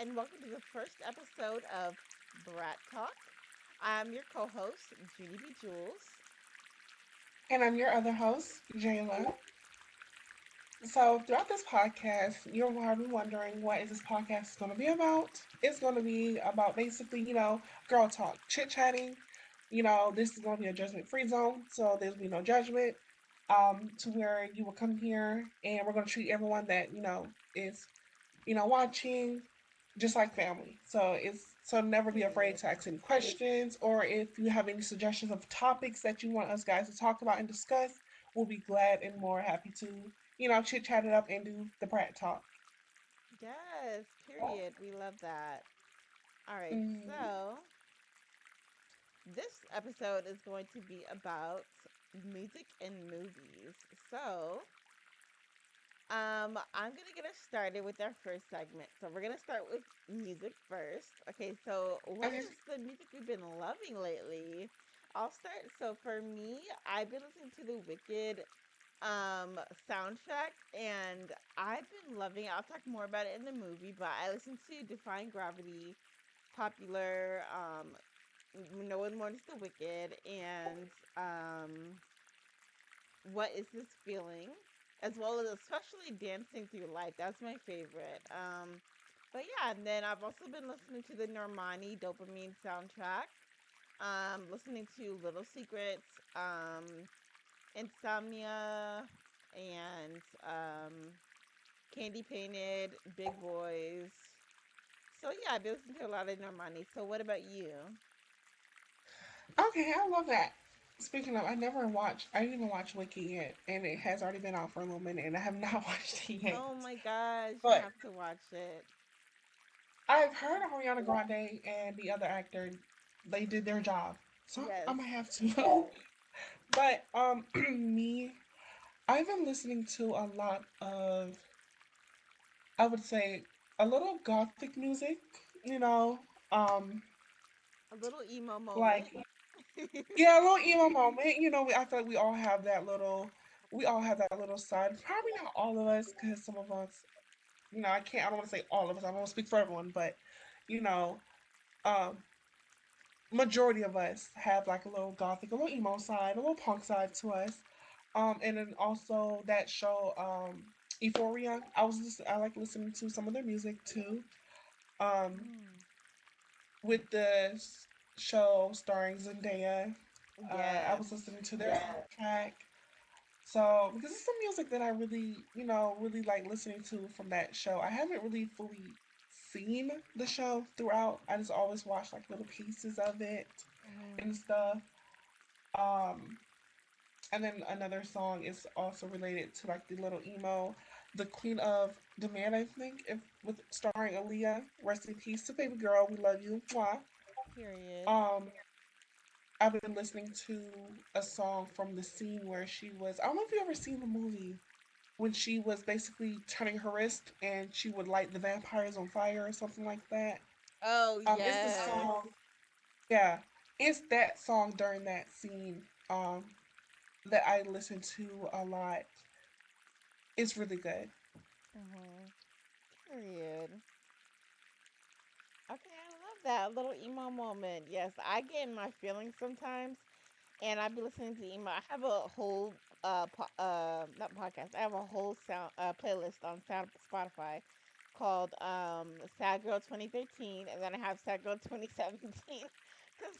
and welcome to the first episode of Brat Talk. I'm your co host, Junie B. And I'm your other host, Jayla. So, throughout this podcast, you're probably wondering what is this podcast going to be about? It's going to be about basically, girl talk, chit chatting. This is going to be a judgment free zone, so there's be no judgment. To where you will come here and we're going to treat everyone that is watching just like family. So never be afraid Period. to ask any questions, or if you have any suggestions of topics that you want us guys to talk about and discuss, we'll be glad and more happy to, chit chat it up and do the Brat Talk. Yes, period. We love that. All right, Mm, so this episode is going to be about music and movies. So, I'm gonna get us started with our first segment. So we're gonna start with music first. Okay, so what okay. is the music we've been loving lately? I'll start. So for me, I've been listening to the Wicked soundtrack, and I've been loving it. I'll talk more about it in the movie, but I listened to Defying Gravity, Popular, No One Mourns the Wicked, and What Is This Feeling, as well as especially Dancing Through Life. That's my favorite. But yeah, and then I've also been listening to the Normani Dopamine soundtrack. Listening to Little Secrets, Insomnia, and Candy Painted, Big Boys. So yeah, I've been listening to a lot of Normani. So what about you? Okay, I love that. Speaking of, I didn't even watch Wiki yet, and it has already been out for a little minute, and I have not watched it yet. Oh my gosh, you But have to watch it. I've heard of Ariana Grande and the other actor, they did their job, so I Yes. might have to. But me, I've been listening to a lot of, I would say, a little gothic music. You know, um, A little emo like moment. yeah, a little emo moment. I feel like we all have that little side. Probably not all of us, because some of us, I don't want to say all of us. I don't want to speak for everyone, but you know, um, majority of us have like a little gothic, a little emo side, a little punk side to us. And then also that show, Euphoria. I like listening to some of their music too. Um, Mm. with the show starring Zendaya, I Yes. was listening to their soundtrack. So because it's some music that I really, really like listening to from that show. I haven't really fully seen the show throughout. I just always watch like little pieces of it and Hmm. stuff. Um, and then another song is also related to like the little emo, the Queen of Demand, I think, if with starring Aaliyah. Rest in peace to baby girl. We love you. Mwah. Period. Um, I've been listening to a song from the scene where she was. I don't know if you ever seen the movie when she was basically turning her wrist and she would light the vampires on fire or something like that. Oh It's the yes. song. Yeah, it's that song during that scene. That I listen to a lot. It's really good. Hmm. Period. Okay, I love that little emo moment. Yes, I get in my feelings sometimes, and I be listening to emo. I have a whole not podcast. I have a whole sound playlist on Spotify called Sad Girl 2013, and then I have Sad Girl 2017 because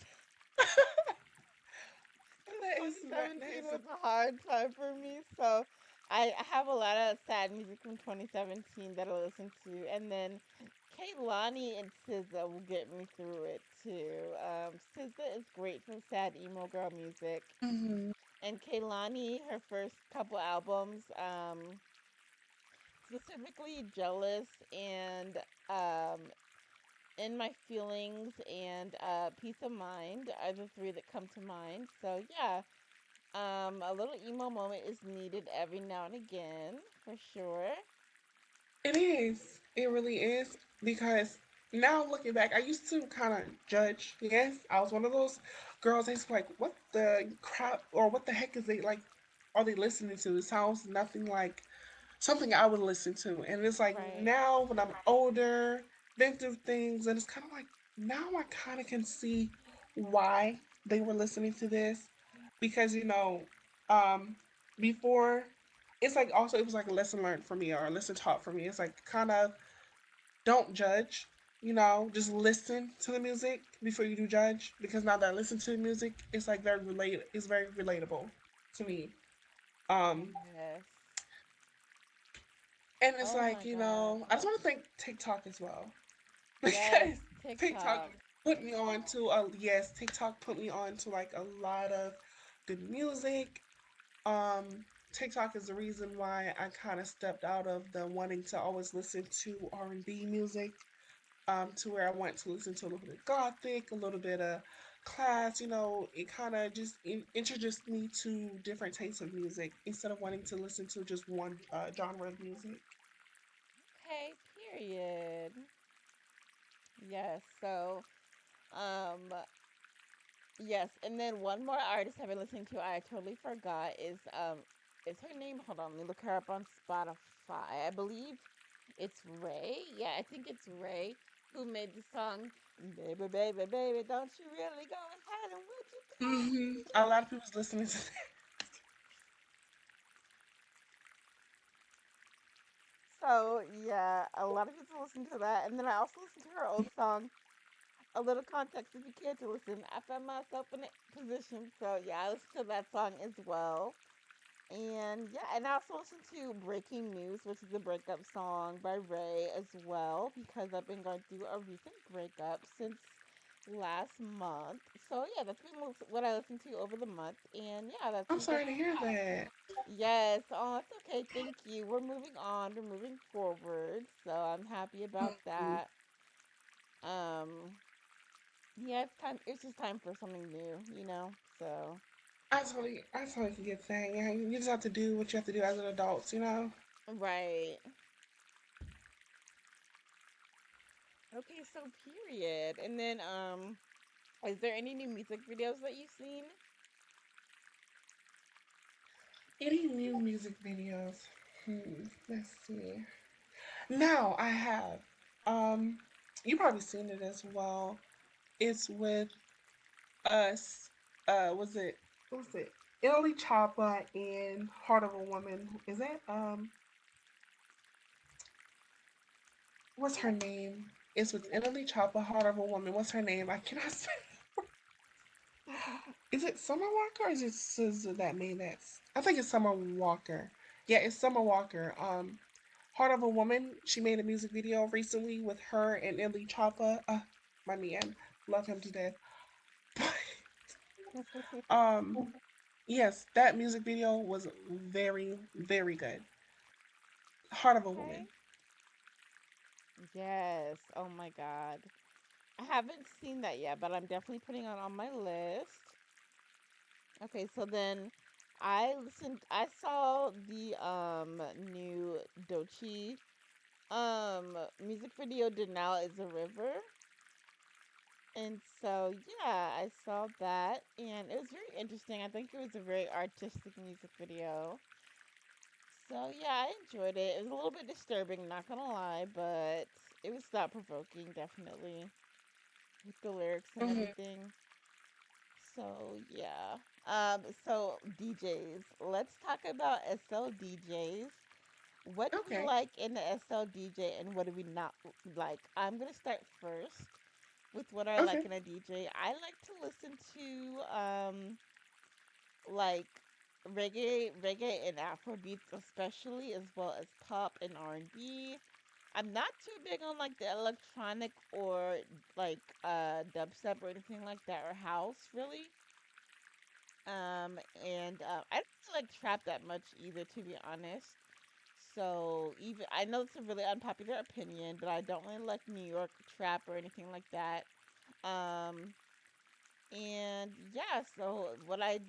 That is that 2017 is was a hard time for me. So I have a lot of sad music from 2017 that I listen to, and then Kaylani and SZA will get me through it too. SZA is great for sad emo girl music, hmm and Kaylani, her first couple albums, specifically "Jealous" and um, "In My Feelings" and "Peace of Mind" are the three that come to mind. So yeah, a little emo moment is needed every now and again, for sure. it is. It really is because now looking back, I used to kind of judge. Yes, I was one of those girls. I used to be like, what the crap or what the heck is they like? Are they listening to? It sounds nothing like something I would listen to. And it's like Right. now when I'm older. been through things, and it's kind of like now I kind of can see why they were listening to this because um, before it's like also it was like a lesson learned for me or a lesson taught for me. It's like kind of don't judge, just listen to the music before you do judge because now that I listen to the music, it's like it's very relatable to me. Um, Yes. and it's Oh like my God. I just want to thank TikTok as well Yes, because TikTok TikTok. put me on to yes, TikTok put me on to like a lot of good music. Um, TikTok is the reason why I kind of stepped out of the wanting to always listen to R&B music. To where I went to listen to a little bit of gothic, a little bit of class. It kind of just introduced me to different tastes of music instead of wanting to listen to just one genre of music. Okay, period. Yes. So, um, yes, and then one more artist I've been listening to I totally forgot is her name? Hold on, let me look her up on Spotify. I believe it's Ray. Yeah, I think it's Ray who made the song Baby Baby Baby Don't You Really Go Ahead and Would You A lot of people's listening to that. So yeah, a lot of people listen to that, and then I also listen to her old song. A little context if you care to listen. I found myself in a position, so yeah, I listen to that song as well. And yeah, and I also listen to Breaking News, which is a breakup song by Ray as well, because I've been going through a recent breakup since last month. So yeah, that's been what I listened to over the month, and yeah, that's I'm that's sorry to hear that. yes. Oh, it's okay. Thank you. We're moving on. We're moving forward, so I'm happy about Mhm. that. Um, yeah, it's time. It's just time for something new. So I totally can get that. Yeah, you just have to do what you have to do as an adult. right. Okay, so period. And then is there any new music videos that you've seen? Any new music videos? Let's see. Now I have. Um, you probably seen it as well. It's with us. Was it? What was it? Italy Choppa and Heart of a Woman. Is that What's her name? It's with Italy Choppa, Heart of a Woman. What's her name? I cannot say. Is it Summer Walker or is it SZA that made that? I think it's Summer Walker. Yeah, it's Summer Walker. Heart of a Woman. She made a music video recently with her and Italy Choppa. My man, love him to death. um, yes, that music video was very, very good. Heart of a Okay. Woman. Yes. Oh my God. I haven't seen that yet, but I'm definitely putting it on my list. Okay, so then I saw the new Dochi music video Denal is a River. And so yeah, I saw that and it was very interesting. I think it was a very artistic music video. So yeah, I enjoyed it. It was a little bit disturbing, not gonna lie, but it was thought provoking, definitely, with the lyrics and Hmm. everything. So yeah. So DJs. Let's talk about SL DJs. What do we Okay. like in the SL DJ and what do we not like? I'm gonna start first with what I Okay. like in a DJ. I like to listen to like reggae and Afro beats especially, as well as pop and R&B. I'm not too big on like the electronic or like dubstep or anything like that or house really. And I don't really like trap that much either, to be honest. So even I know it's a really unpopular opinion, but I don't really like New York trap or anything like that. Um, and yeah, so what I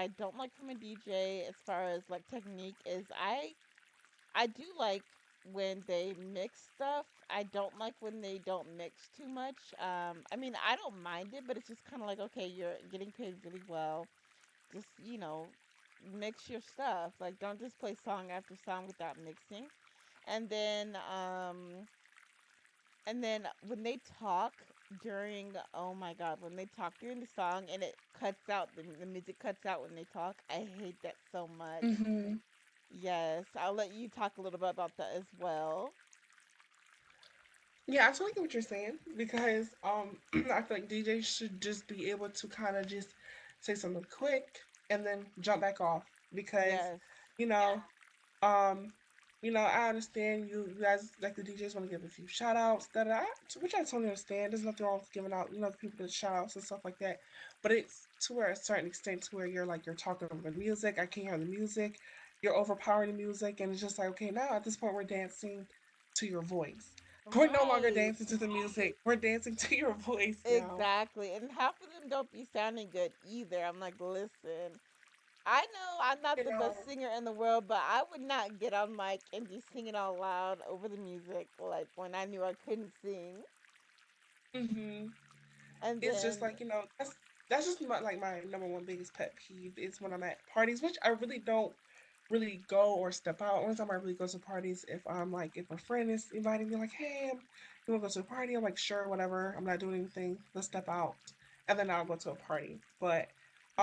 don't like from a DJ as far as like technique is I do like when they mix stuff. I don't like when they don't mix too much. I mean, I don't mind it, but it's just kind of like, okay, you're getting paid really well. Just, mix your stuff. Like, don't just play song after song without mixing. And then And then when they talk during, oh my God, when they talk during the song and it cuts out, the music cuts out when they talk, I hate that so much. Hmm. Yes, I'll let you talk a little bit about that as well. Yeah, I totally get what you're saying because I feel like DJs should just be able to kind of just say something quick and then jump back off because Yes. you know um I understand you guys like the DJs want to give a few shout outs which I totally understand. There's nothing wrong with giving out people the shout outs and stuff like that, but it's to where a certain extent to where you're talking over the music. I can't hear the music. You're overpowering the music, and it's just like, okay, now at this point we're dancing to your voice. We're no longer Right. dancing to the music. We're dancing to your voice now. Exactly. And half of them don't be sounding good either. I'm like, listen, I know I'm not You the know. best singer in the world, but I would not get on mic and be singing out loud over the music like when I knew I couldn't sing. Hmm. And It's just then, like that's just my number one biggest pet peeve is when I'm at parties, which I really don't really go or step out. Only time I really go to parties if I'm like if a friend is inviting me like, hey, you want to go to a party? I'm like, sure, whatever. I'm not doing anything. Let's step out, and then I'll go to a party. But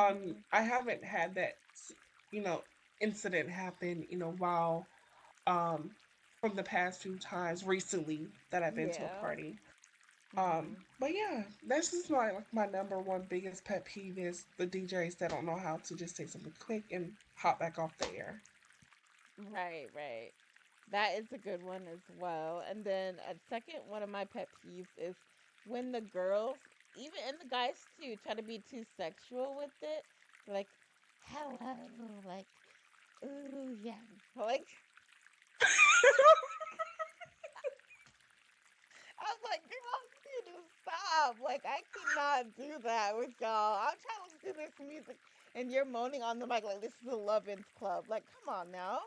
mhm, I haven't had that you know incident happen. While um from the past few times recently that I've been to a yeah. party. Mhm. But yeah, that's just my number one biggest pet peeve is the DJs that don't know how to just say something quick and hop back off the air. Right, right. That is a good one as well. And then a second one of my pet peeves is when the girls, even and the guys too, try to be too sexual with it. Like, hello, like, ooh, yeah. Like, I'm like, girl, you need to stop. Like, I cannot do that with y'all. I'm trying to listen to this music and you're moaning on the mic like this is a Lovin's Club. Like, come on now.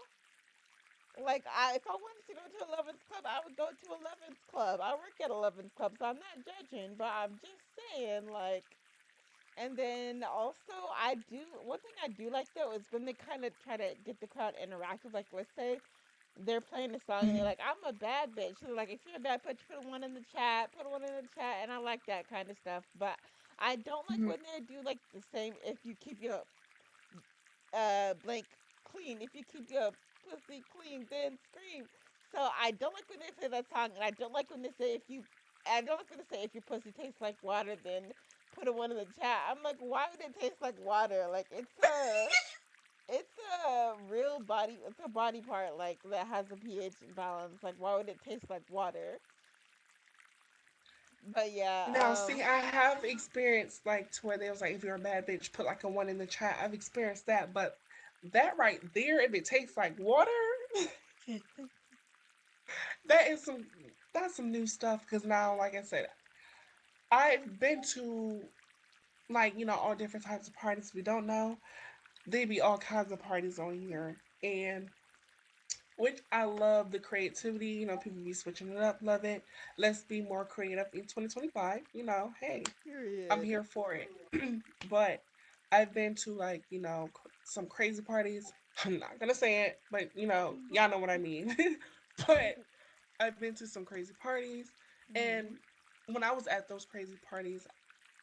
Like, if I wanted to go to Lovin's Club, I would go to Lovin's Club. I work at Lovin's Club, so I'm not judging, but I'm just saying, like, and then also, I do one thing I do like though is when they kind of try to get the crowd interactive. Like, let's say they're playing a song and they're Mhm. like, "I'm a bad bitch." So like, if you're a bad bitch, put one in the chat. Put one in the chat, and I like that kind of stuff. But I don't like Mhm. when they do like the same. If you keep your blank clean, if you keep your pussy clean, then scream. So I don't like when they say that song, and I don't like when they say if you. I don't like when they say if your pussy tastes like water, then put a one in the chat. I'm like, why would it taste like water? Like it's a real body. It's a body part like that has a pH balance. Like, why would it taste like water? But Now, yeah, see, I have experienced like to where they was like, if you're a bad bitch, put like a one in the chat. I've experienced that, but that right there, if it tastes like water, that is some that's some new stuff. Because now, like I said, I've been to like all different types of parties. We don't know. They be all kinds of parties on here, and which I love the creativity. People be switching it up. Love it. Let's be more creative in 2025. Hey, I'm period. here for it. But I've been to like some crazy parties. I'm not gonna say it, but y'all know what I mean. But I've been to some crazy parties, and Mhm. when I was at those crazy parties,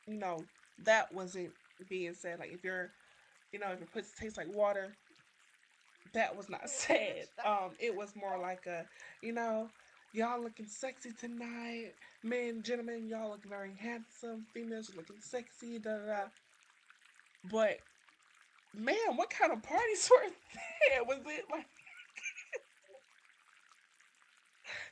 you know, that wasn't being said. Like if your pussy tastes like water, that was not said. It was more like you know, y'all looking sexy tonight, men, gentlemen, y'all looking very handsome, females looking sexy, da da da. But man, what kind of parties were there? Was it like?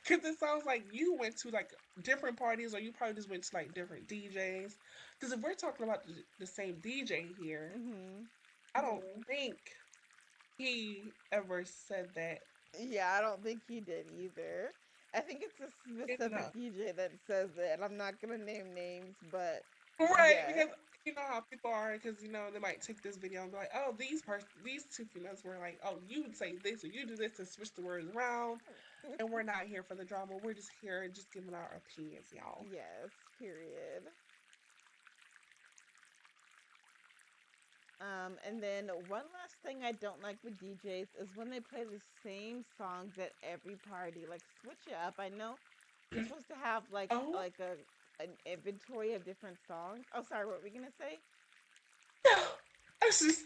Because it sounds like you went to like different parties, or you probably just went to like different DJs. Because if we're talking about the same DJ here, Mhm. I don't think he ever said that. Yeah, I don't think he did either. I think it's a No. specific DJ that says it. I'm not gonna name names, but Right, yes. because you know how people are, because they might take this video and be like, "Oh, these two females were like, oh, you would say this or you do this and switch the words around, and we're not here for the drama. We're just here and just giving our opinions, y'all." Yes, period. And then one last thing I don't like with DJs is when they play the same songs at every party. Like, switch it up. I know You're supposed to have Oh like a an inventory of different songs. Oh, sorry, what were we gonna say? no, I just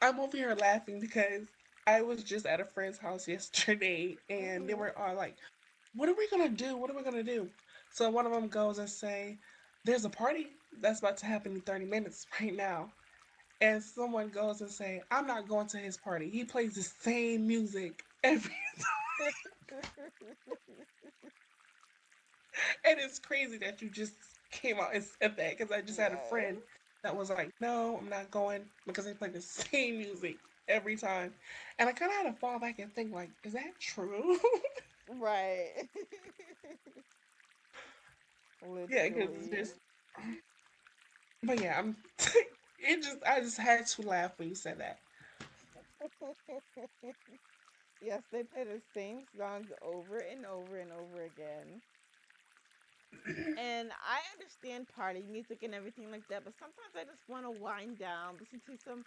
I'm over here laughing because I was just at a friend's house yesterday, and they Mhm. were all like, "What are we gonna do? What are we gonna do?" So one of them goes and say, "There's a party that's about to happen in 30 minutes right now." And someone goes and say, "I'm not going to his party. He plays the same music every." And it's crazy that you just came out and said that because I just had a Yes. friend that was like, "No, I'm not going because they play the same music every time." And I kind of had to fall back and think, like, is that true? Right. Yeah, because Literally. there's, but yeah, I'm. It just I just had to laugh when you said that. Yes, they play the same songs over and over and over again. And I understand party music and everything like that, but sometimes I just want to wind down, listen to some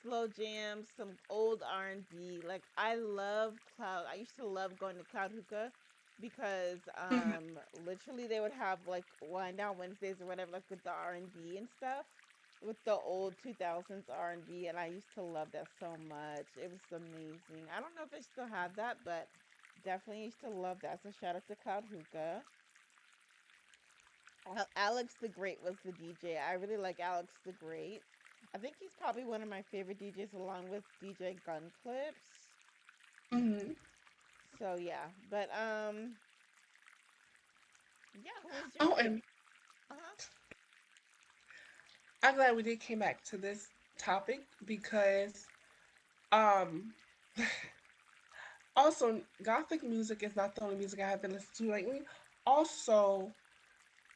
slow jams, some old R&B. Like I love Cloud. I used to love going to Cloud Hookah because Mhm. literally they would have like wind down Wednesdays or whatever, like with the R&B and stuff, with the old 2000s R&B, and I used to love that so much. It was amazing. I don't know if they still have that, but definitely used to love that. So shout out to Cloud Hookah. Alex the Great was the DJ. I really like Alex the Great. I think he's probably one of my favorite DJs along with DJ Gun Clips. Mhm. So yeah, but yeah, who is your Oh, favorite? and Uh-huh. I'm glad we did came back to this topic because um also gothic music is not the only music I have been listening to lately. Also,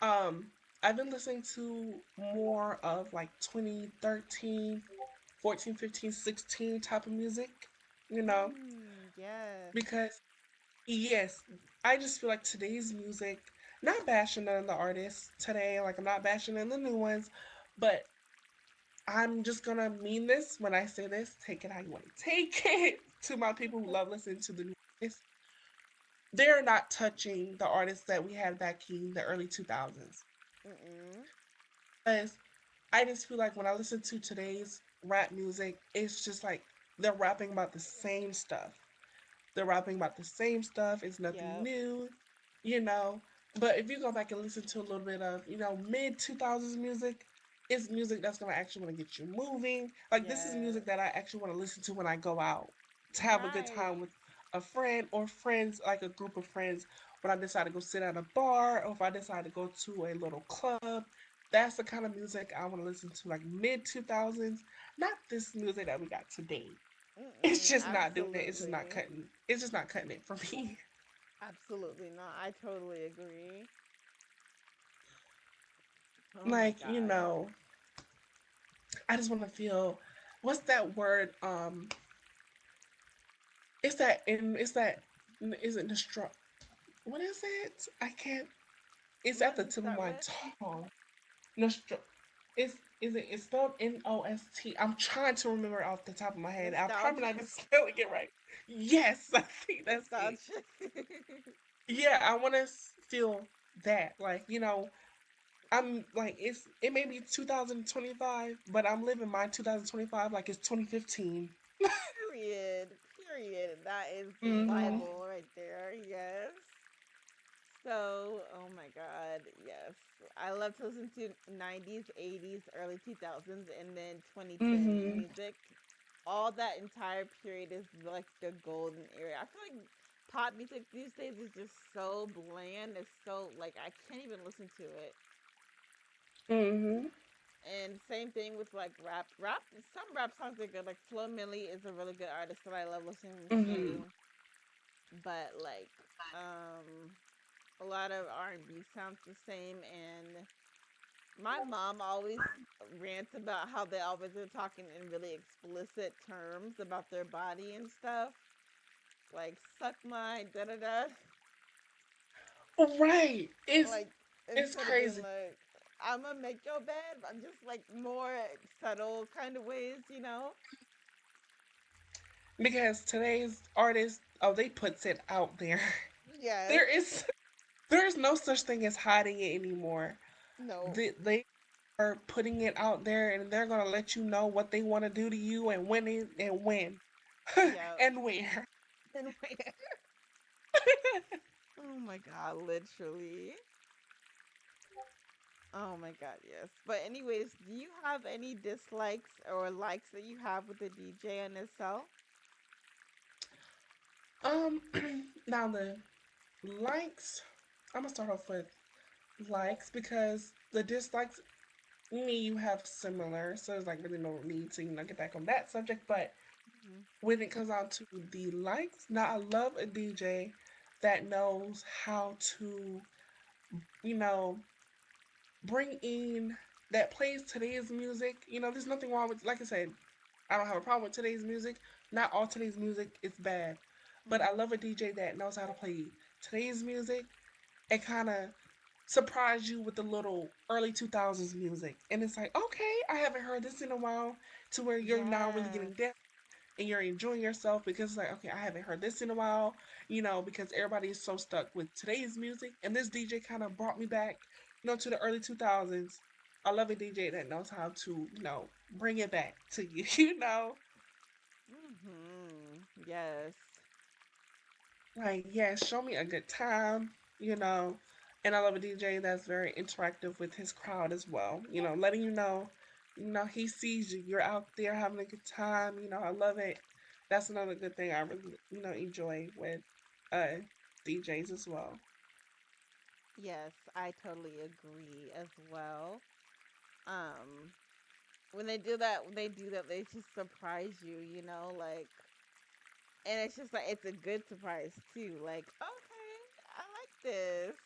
um I've been listening to more of like 2013, 14, 15, 16 type of music, you know, Yes. because yes, I just feel like today's music, not bashing none of the artists today, like I'm not bashing none of the new ones, but I'm just gonna mean this when I say this. Take it how you want to take it. To my people who love listening to the new artists, they're not touching the artists that we had back in the early 2000s. Mm-mm. Because I just feel like when I listen to today's rap music, it's just like they're rapping about the same stuff. They're rapping about the same stuff. It's nothing Yep. new, you know. But if you go back and listen to a little bit of, mid 2000s music, it's music that's going to actually want to get you moving. Like, this is Yes. music that I actually want to listen to when I go out to have a good time Right. with a friend or friends, like a group of friends, when I decide to go sit at a bar or if I decide to go to a little club. That's the kind of music I want to listen to, like mid 2000s, not this music that we got today. It's Mm-mm. just not doing it. It's just not Absolutely. cutting. It's just not cutting it for me. Absolutely not. I totally agree. Oh my Like, God. I just want to feel. What's that word? It's that in. It's that. Is it nostro? What is it? I can't. It's What at does the it tip of start my with? tongue. Nostro. It's spelledNost. I'm trying to remember it off the top of my head. I'm probably Nostalgia. not even spelling it right. Yes, I think that's it. Nostalgia. Yeah, I want to feel that. Like, I'm like it may be 2025, but I'm living my 2025 like it's 2015. Period. Period. That is Mm-hmm. Bible right there. Yes. So, oh my God, yes. I love to listen to 90s, 80s, early 2000s, and then 2010s Mm-hmm. music. All that entire period is like the golden era. I feel like pop music these days is just so bland. It's so, like, I can't even listen to it. Mm-hmm. And same thing with like rap. Rap, some rap songs are good. Like Flo Milli is a really good artist that I love listening Mm-hmm. to. But like, a lot of R&B sounds the same, and my mom always rants about how they always are talking in really explicit terms about their body and stuff, like suck my da da da, Right. like It's instead of being crazy like I'm gonna make your bed, but just like more subtle kind of ways, you know? because today's artists, oh, they puts it out there. Yes. There is. There's no such thing as hiding it anymore. No. They are putting it out there, and they're gonna let you know what they want to do to you and when Yep. and where. And where? Oh my god, literally. Oh my god, yes. But anyways, do you have any dislikes or likes that you have with the DJ and itself? um, now the likes. I'm gonna start off with likes because the dislikes me you have similar, so there's like really no need to get back on that subject. But Mhm. when it comes down to the likes, now I love a DJ that knows how to you know bring in that plays today's music. There's nothing wrong with, like I said, I don't have a problem with today's music. Not all today's music is bad, but I Mhm. love a DJ that knows how to play today's music and kind of surprise you with the little early 2000s music. And it's like, okay, I haven't heard this in a while, to where you're now really getting Yes. down and you're enjoying yourself because it's like, okay, I haven't heard this in a while, because everybody is so stuck with today's music. And this DJ kind of brought me back, to the early 2000s. I love a DJ that knows how to, bring it back to you, Mhm. Yes. Like, yeah, show me a good time, you know. And I love a DJ that's very interactive with his crowd as well, letting he sees you. You're out there having a good time, I love it. That's another good thing I really, enjoy with uh DJs as well. Yes, I totally agree as well. Um, when they do that, they just surprise you, like, and it's just like it's a good surprise too. Like, okay, I like this.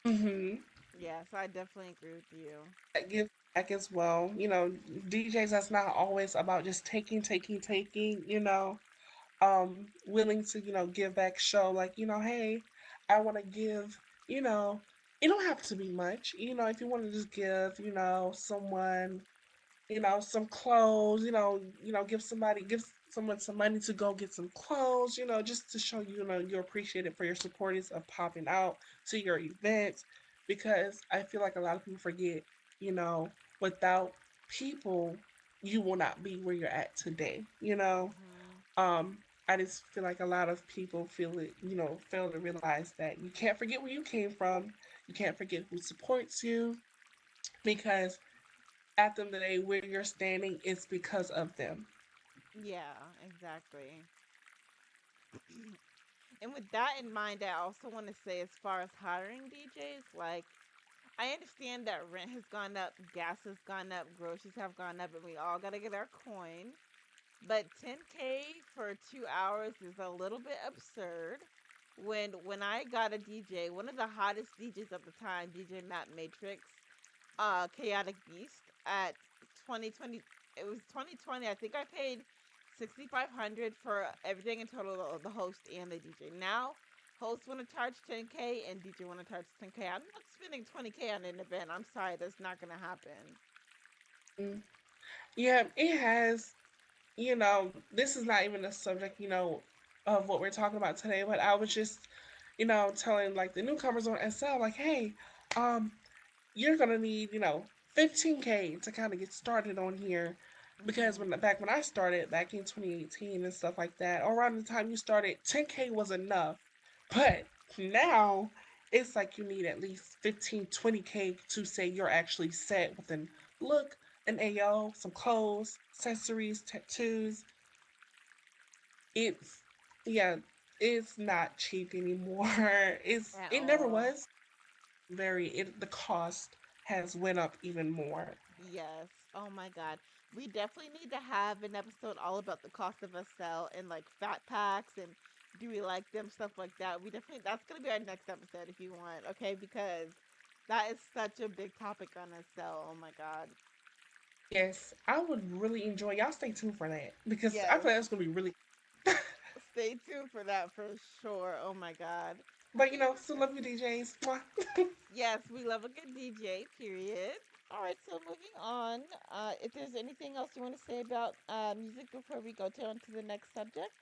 Mm-hmm. Yes, I definitely agree with you. That gives back as well. DJs that's not always about just taking, taking, taking, willing to give back, show like, hey, I want to give, you know it don't have to be much, if you want to just give someone, some clothes, give someone some money to go get some clothes, just to show you're appreciated for your supporters of popping out to your events. Because I feel like a lot of people forget, you know without people, you will not be where you're at today. Mhm. um, I just feel like a lot of people fail to realize that you can't forget where you came from. You can't forget who supports you, because at the end of the day, where you're standing is because of them. Yeah, exactly. And with that in mind, I also want to say, as far as hiring DJs, like, I understand that rent has gone up, gas has gone up, groceries have gone up, and we all got to get our coin. But 10K for 2 hours is a little bit absurd. When I got a DJ, one of the hottest DJs at the time, DJ Matt Matrix, Chaotic Beast, at 2020, it was 2020. I think I paid 6,500 for everything in total, the host and the DJ. Now, hosts want to charge 10K and DJ want to charge 10K. I'm not spending 20K on an event. I'm sorry, that's not gonna happen. Mm. Yeah, it has. This is not even a subject, of what we're talking about today, but I was just, telling like the newcomers on SL, like, hey, um, you're gonna need 15K to kind of get started on here, because Mhm. when I started back in 2018 and stuff like that, around the time you started, 10K was enough. But now it's like you need at least 15-20K to say you're actually set with an look, an AO, some clothes, accessories, tattoos. It's Yeah, it's not cheap anymore. At It never all. was. The cost has went up even more. Yes. Oh my God. We definitely need to have an episode all about the cost of a cell and like fat packs and do we like them, stuff like that. We definitely, that's gonna be our next episode if you want, okay? Because that is such a big topic on a cell. Oh my God. Yes, I would really enjoy. Y'all stay tuned for that, because I Yes. feel like that's gonna be really. Stay tuned for that for sure. Oh my God. But still love you, DJs. Mwah. Yes, we love a good DJ, period. All right, so moving on. If there's anything else you want to say about music before we go to on to the next subject?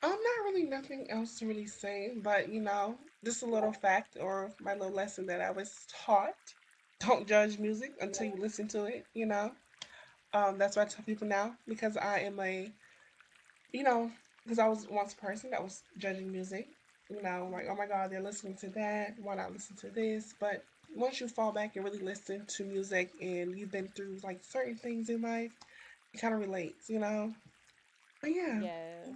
Not really nothing else to really say, but just a little fact or my little lesson that I was taught. Don't judge music until you listen to it. That's what I tell people now because I am you know, because I was once a person that was judging music. Like, oh my God, they're listening to that. Why not listen to this? But once you fall back and really listen to music and you've been through like certain things in life, it kind of relates. But yeah. Yes,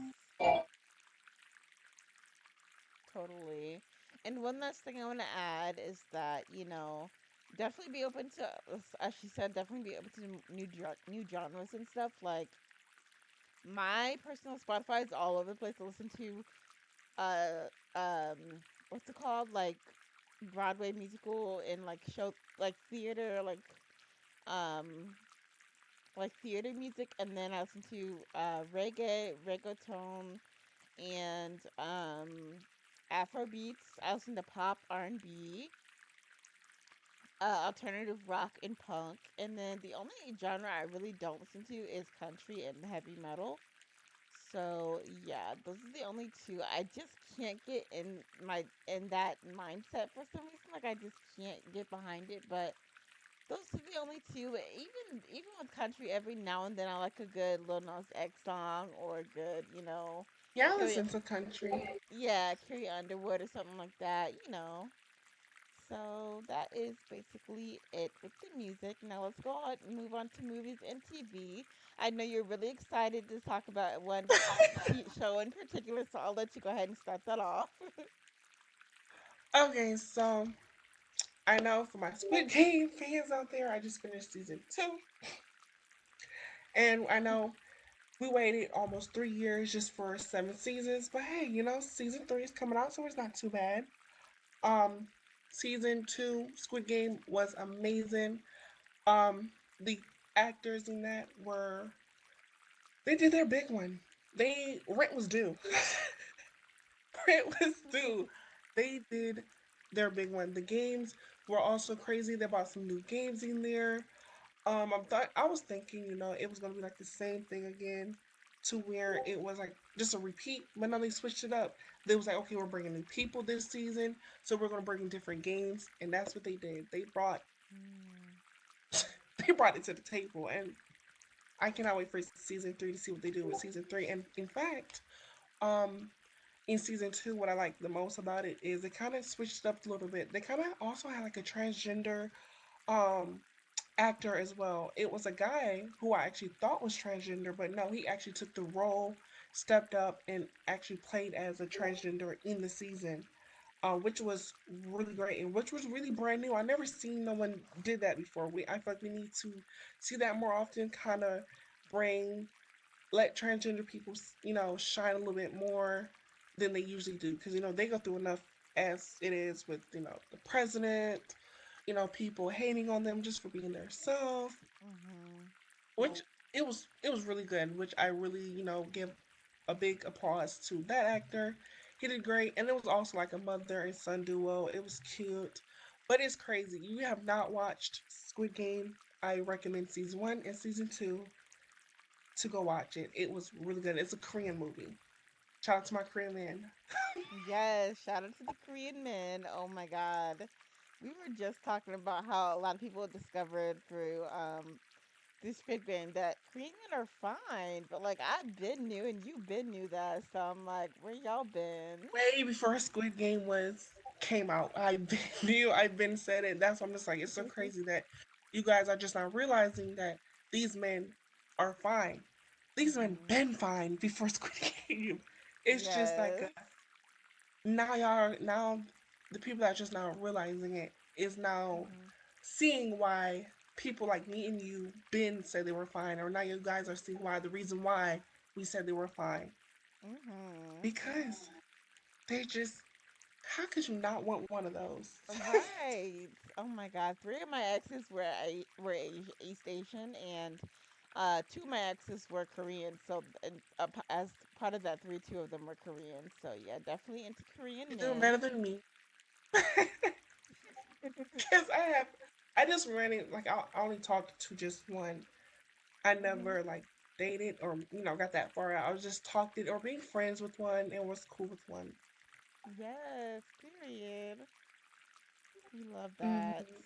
totally. And one last thing I want to add is that, definitely be open to, as she said, definitely be open to new genres and stuff. Like, my personal Spotify is all over the place to listen to, uh, what's it called? Like, Broadway musical and, like, show, like, theater, um, theater music. And then I listen to, reggaeton, and Afro beats. I listen to pop, R&B, alternative rock, and punk. And then the only genre I really don't listen to is country and heavy metal. So yeah, those are the only two. I just can't get in that mindset for some reason. Like, I just can't get behind it. But those are the only two. Even with country, every now and then I like a good Lil Nas X song, or a good, Yeah, I Carrie listen to country. yeah, Carrie Underwood or something like that. So that is basically it with the music. Now let's go on and move on to movies and TV. I know you're really excited to talk about one show in particular, so I'll let you go ahead and start that off. Okay, so I know for my Squid Game fans out there, I just finished season 2. And I know we waited almost 3 years just for 7 seasons. But hey, season 3 is coming out, so it's not too bad. Um, Season 2, Squid Game was amazing. The actors in that they did their big one. Rent was due. Rent was due. They did their big one. The games were also crazy. They brought some new games in there. I was thinking, it was gonna be like the same thing again, to where it was like just a repeat, but now they switched it up. They was like, okay, we're bringing new people this season, so we're gonna bring in different games, and that's what they did. They brought Mm. they brought it to the table, and I cannot wait for season 3 to see what they do with season 3. And in fact, um, in season 2, what I like the most about it is it kind of switched up a little bit. They kind of also had like a transgender um actor as well. It was a guy who I actually thought was transgender, but no, he actually took the role, stepped up, and actually played as a transgender in the season, which was really great and which was really brand new. I never seen no one did that before. I feel like we need to see that more often. Kind of bring let transgender people, shine a little bit more than they usually do, because they go through enough as it is with the president, people hating on them just for being their self, Mhm. which it was really good, which I really give a big applause to that actor. He did great, and it was also like a mother and son duo. It was cute, but it's crazy. You have not watched Squid Game, I recommend season 1 and season 2 to go watch it. It was really good. It's a Korean movie. Shout out to my Korean man. Yes, shout out to the Korean men. Oh my God. We were just talking about how a lot of people discovered through Squid Game that Korean men are fine, but like, I've been new and you've been new that, so I'm like, where y'all been? Way before Squid Game was came out, I knew, I've been said it. That's why I'm just like, it's so crazy that you guys are just not realizing that these men are fine. These men Mhm. been fine before Squid Game. It's just like Yes. now the people that are just now realizing it is now Mhm. seeing why people like me and you been said they were fine, or now you guys are seeing why the reason why we said they were fine, Mhm. because they just how could you not want one of those? Right. Oh my God. Three of my exes East Asian, and two of my exes were Korean. So, as part of that three, two of them were Korean. So yeah, definitely into Korean You're doing better men. than me. Because I just ran it like I only talked to just one. I Mhm. never like dated or got that far out. I was just talked it or being friends with one and was cool with one. Yes, period. We love that. Hmm.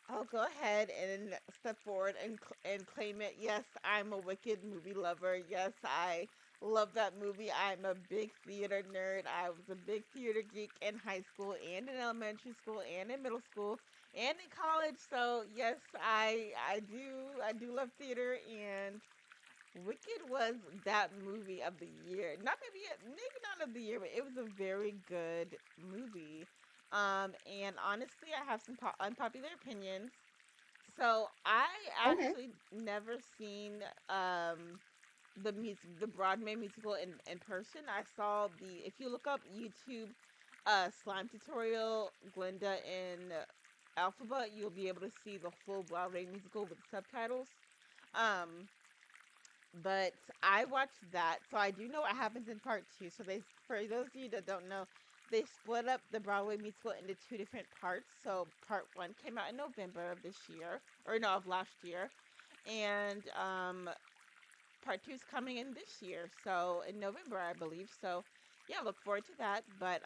I'll go ahead and step forward and and claim it. Yes, I'm a Wicked movie lover. Yes, I love that movie. I'm a big theater nerd. I was a big theater geek in high school and in elementary school and in middle school and in college. So yes, I do love theater, and Wicked was that movie of the year. Not maybe not of the year, but it was a very good movie. And honestly, I have some unpopular opinions. So I Okay. actually never seen the Broadway musical in person. I saw the if you look up YouTube slime tutorial Glinda in Alphabet, you'll be able to see the full Broadway musical with subtitles. Um, but I watched that, so I do know what happens in part two. So for those of you that don't know, they split up the Broadway musical into two different parts. So part one came out in November of this year, or no, of last year, and part two is coming in this year. So in November, I believe. So yeah, look forward to that. But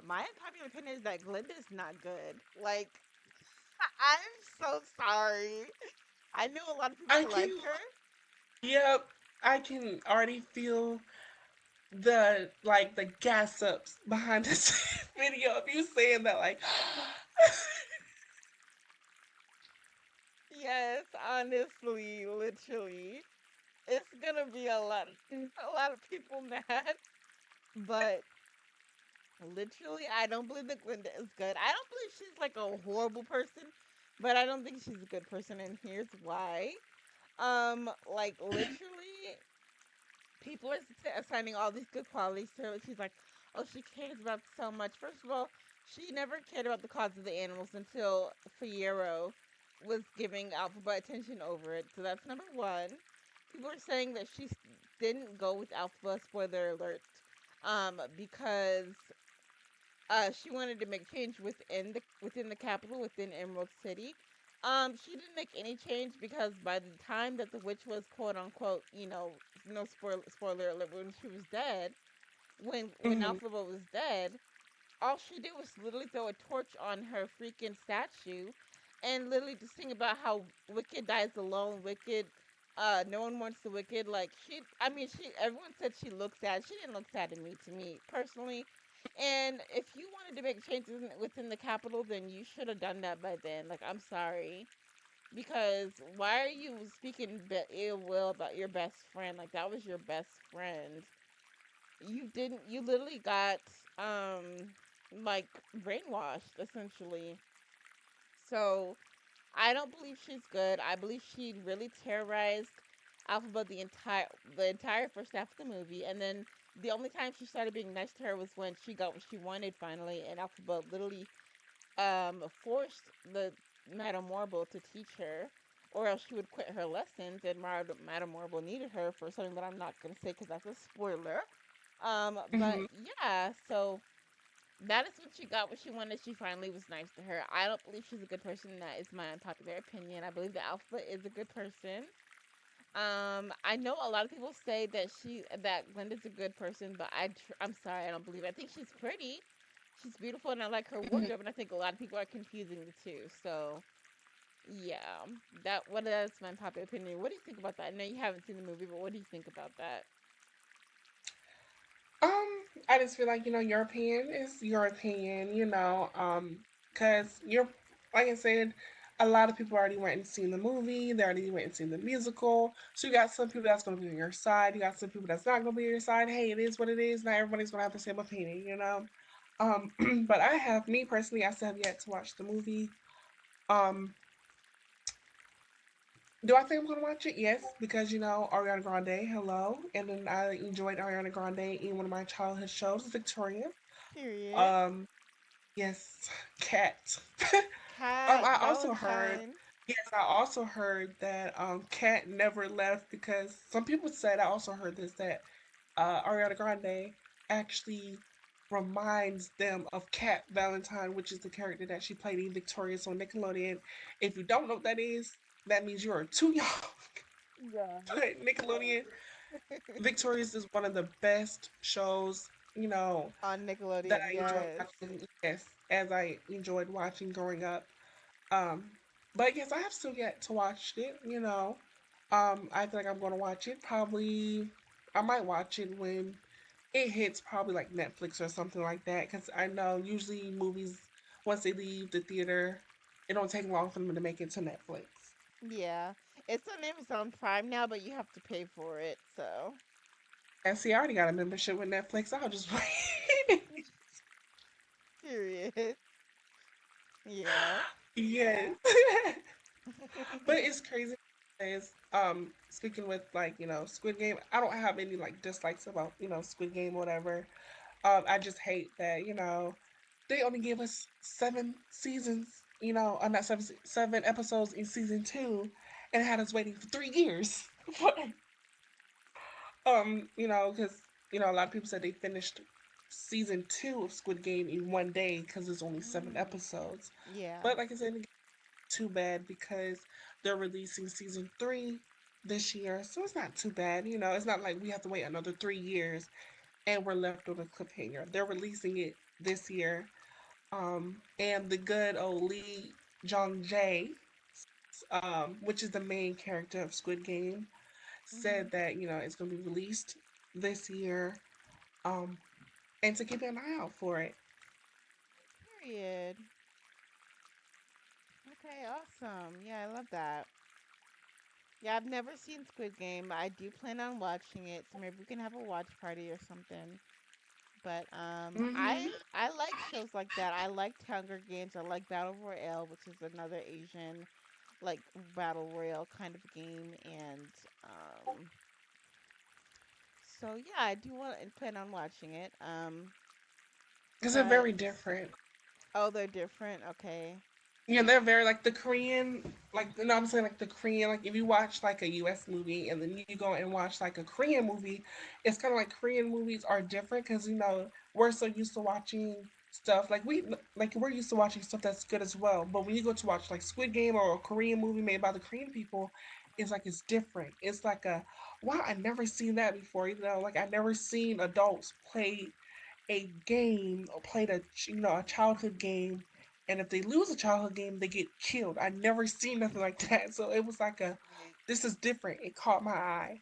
my unpopular opinion is that Glinda is not good. Like I'm so sorry. I know a lot of I people can. like her. Yep. I can already feel the gas ups behind this video of you saying that like Yes, honestly, literally. It's gonna be a lot of people mad, but literally I don't believe that Glinda is good. I don't believe she's like a horrible person, but I don't think she's a good person, and here's why. Like literally people are assigning all these good qualities to her. She's like, oh, she cares about so much. First of all, she never cared about the cause of the animals until Fiero was giving Alphaba attention over it. So that's number one. People are saying that she didn't go with Alphaba, spoiler alert, because she wanted to make change within the capital, within Emerald City. She didn't make any change because by the time that the witch was quote unquote, no spoiler alert, when she was dead, when mhm, Alphaba was dead, all she did was literally throw a torch on her freaking statue, and literally to sing about how Wicked dies alone. Wicked, no one wants the Wicked. Like I mean, everyone said she looked sad. She didn't look sad to me personally. And if you wanted to make changes within the capital, then you should have done that by then. Like, I'm sorry. Because why are you speaking ill will about your best friend? Like, that was your best friend. You literally got, like, brainwashed, essentially. So, I don't believe she's good. I believe she really terrorized Alphaba the entire first half of the movie, and then the only time she started being nice to her was when she got what she wanted finally, and Alphaba literally forced the Madame Marble to teach her, or else she would quit her lessons, and Madame Marble needed her for something that I'm not gonna say because that's a spoiler. But mhm. yeah, so that is when she got what she wanted. She finally was nice to her. I don't believe she's a good person. That is my unpopular opinion. I believe the Alpha is a good person. I know a lot of people say that Glinda's a good person, but I'm sorry, I don't believe it. I think she's pretty, she's beautiful, and I like her Mhm. wardrobe. And I think a lot of people are confusing the two. So yeah, that's my unpopular opinion. What do you think about that? I know you haven't seen the movie, but what do you think about that? I just feel like your opinion is your opinion. Because you're like I said, a lot of people already went and seen the movie. They already went and seen the musical. So you got some people that's gonna be on your side. You got some people that's not gonna be on your side. Hey, it is what it is. Not everybody's gonna have the same opinion. But me personally, I still have yet to watch the movie. Um, do I think I'm gonna watch it? Yes, because Ariana Grande, hello, and then I enjoyed Ariana Grande in one of my childhood shows, Victoria. Period. Um, yes, Cat. Cat I also heard, Valentine. yes, I also heard that Cat never left because some people said I also heard this that Ariana Grande actually reminds them of Cat Valentine, which is the character that she played in Victorious on Nickelodeon. If you don't know what that is, that means you are too young. Yeah. But Nickelodeon Victorious is one of the best shows, On that Nickelodeon, I enjoy yes. watching. Yes, as I enjoyed watching growing up. Um, but yes, I have still yet to watch it. I feel like I'm gonna watch it. Probably, I might watch it when it hits probably like Netflix or something like that. Because I know usually movies, once they leave the theater, it don't take long for them to make it to Netflix. Yeah. It's on Amazon Prime now, but you have to pay for it, so. And see, I already got a membership with Netflix. I'll just wait. Period. Yeah. Yes. But it's crazy because speaking with like, Squid Game, I don't have any like dislikes about, Squid Game or whatever. I just hate that, they only gave us 7 seasons, not seven episodes in season 2 and had us waiting for 3 years. Because a lot of people said they finished season 2 of Squid Game in one day because there's only 7 episodes. Yeah. But like I said, too bad because they're releasing season 3 this year, so it's not too bad. It's not like we have to wait another 3 years and we're left on a cliffhanger. They're releasing it this year. And the good old Lee Jong Jae, which is the main character of Squid Game, Mhm. said that it's going to be released this year, um, and to keep an eye out for it. Period. Okay, awesome. Yeah, I love that. Yeah, I've never seen Squid Game. I do plan on watching it, so maybe we can have a watch party or something. But Hmm. I like shows like that. I liked Hunger Games. I like Battle Royale, which is another Asian like battle royale kind of game. And so yeah, I do want to plan on watching it. Because they're But very different. oh, they're different. Okay. Yeah, they're very like the Korean, like no, I'm saying like the Korean. Like if you watch like a U.S. movie and then you go and watch like a Korean movie, it's kind of like Korean movies are different because we're so used to watching stuff like we're used to watching stuff that's good as well. But when you go to watch like Squid Game or a Korean movie made by the Korean people, it's like it's different. It's like a wow, I never seen that before. Like I never seen adults play a game or played a childhood game, and if they lose a childhood game they get killed. I never seen nothing like that, so it was like a Right. this is different. It caught my eye.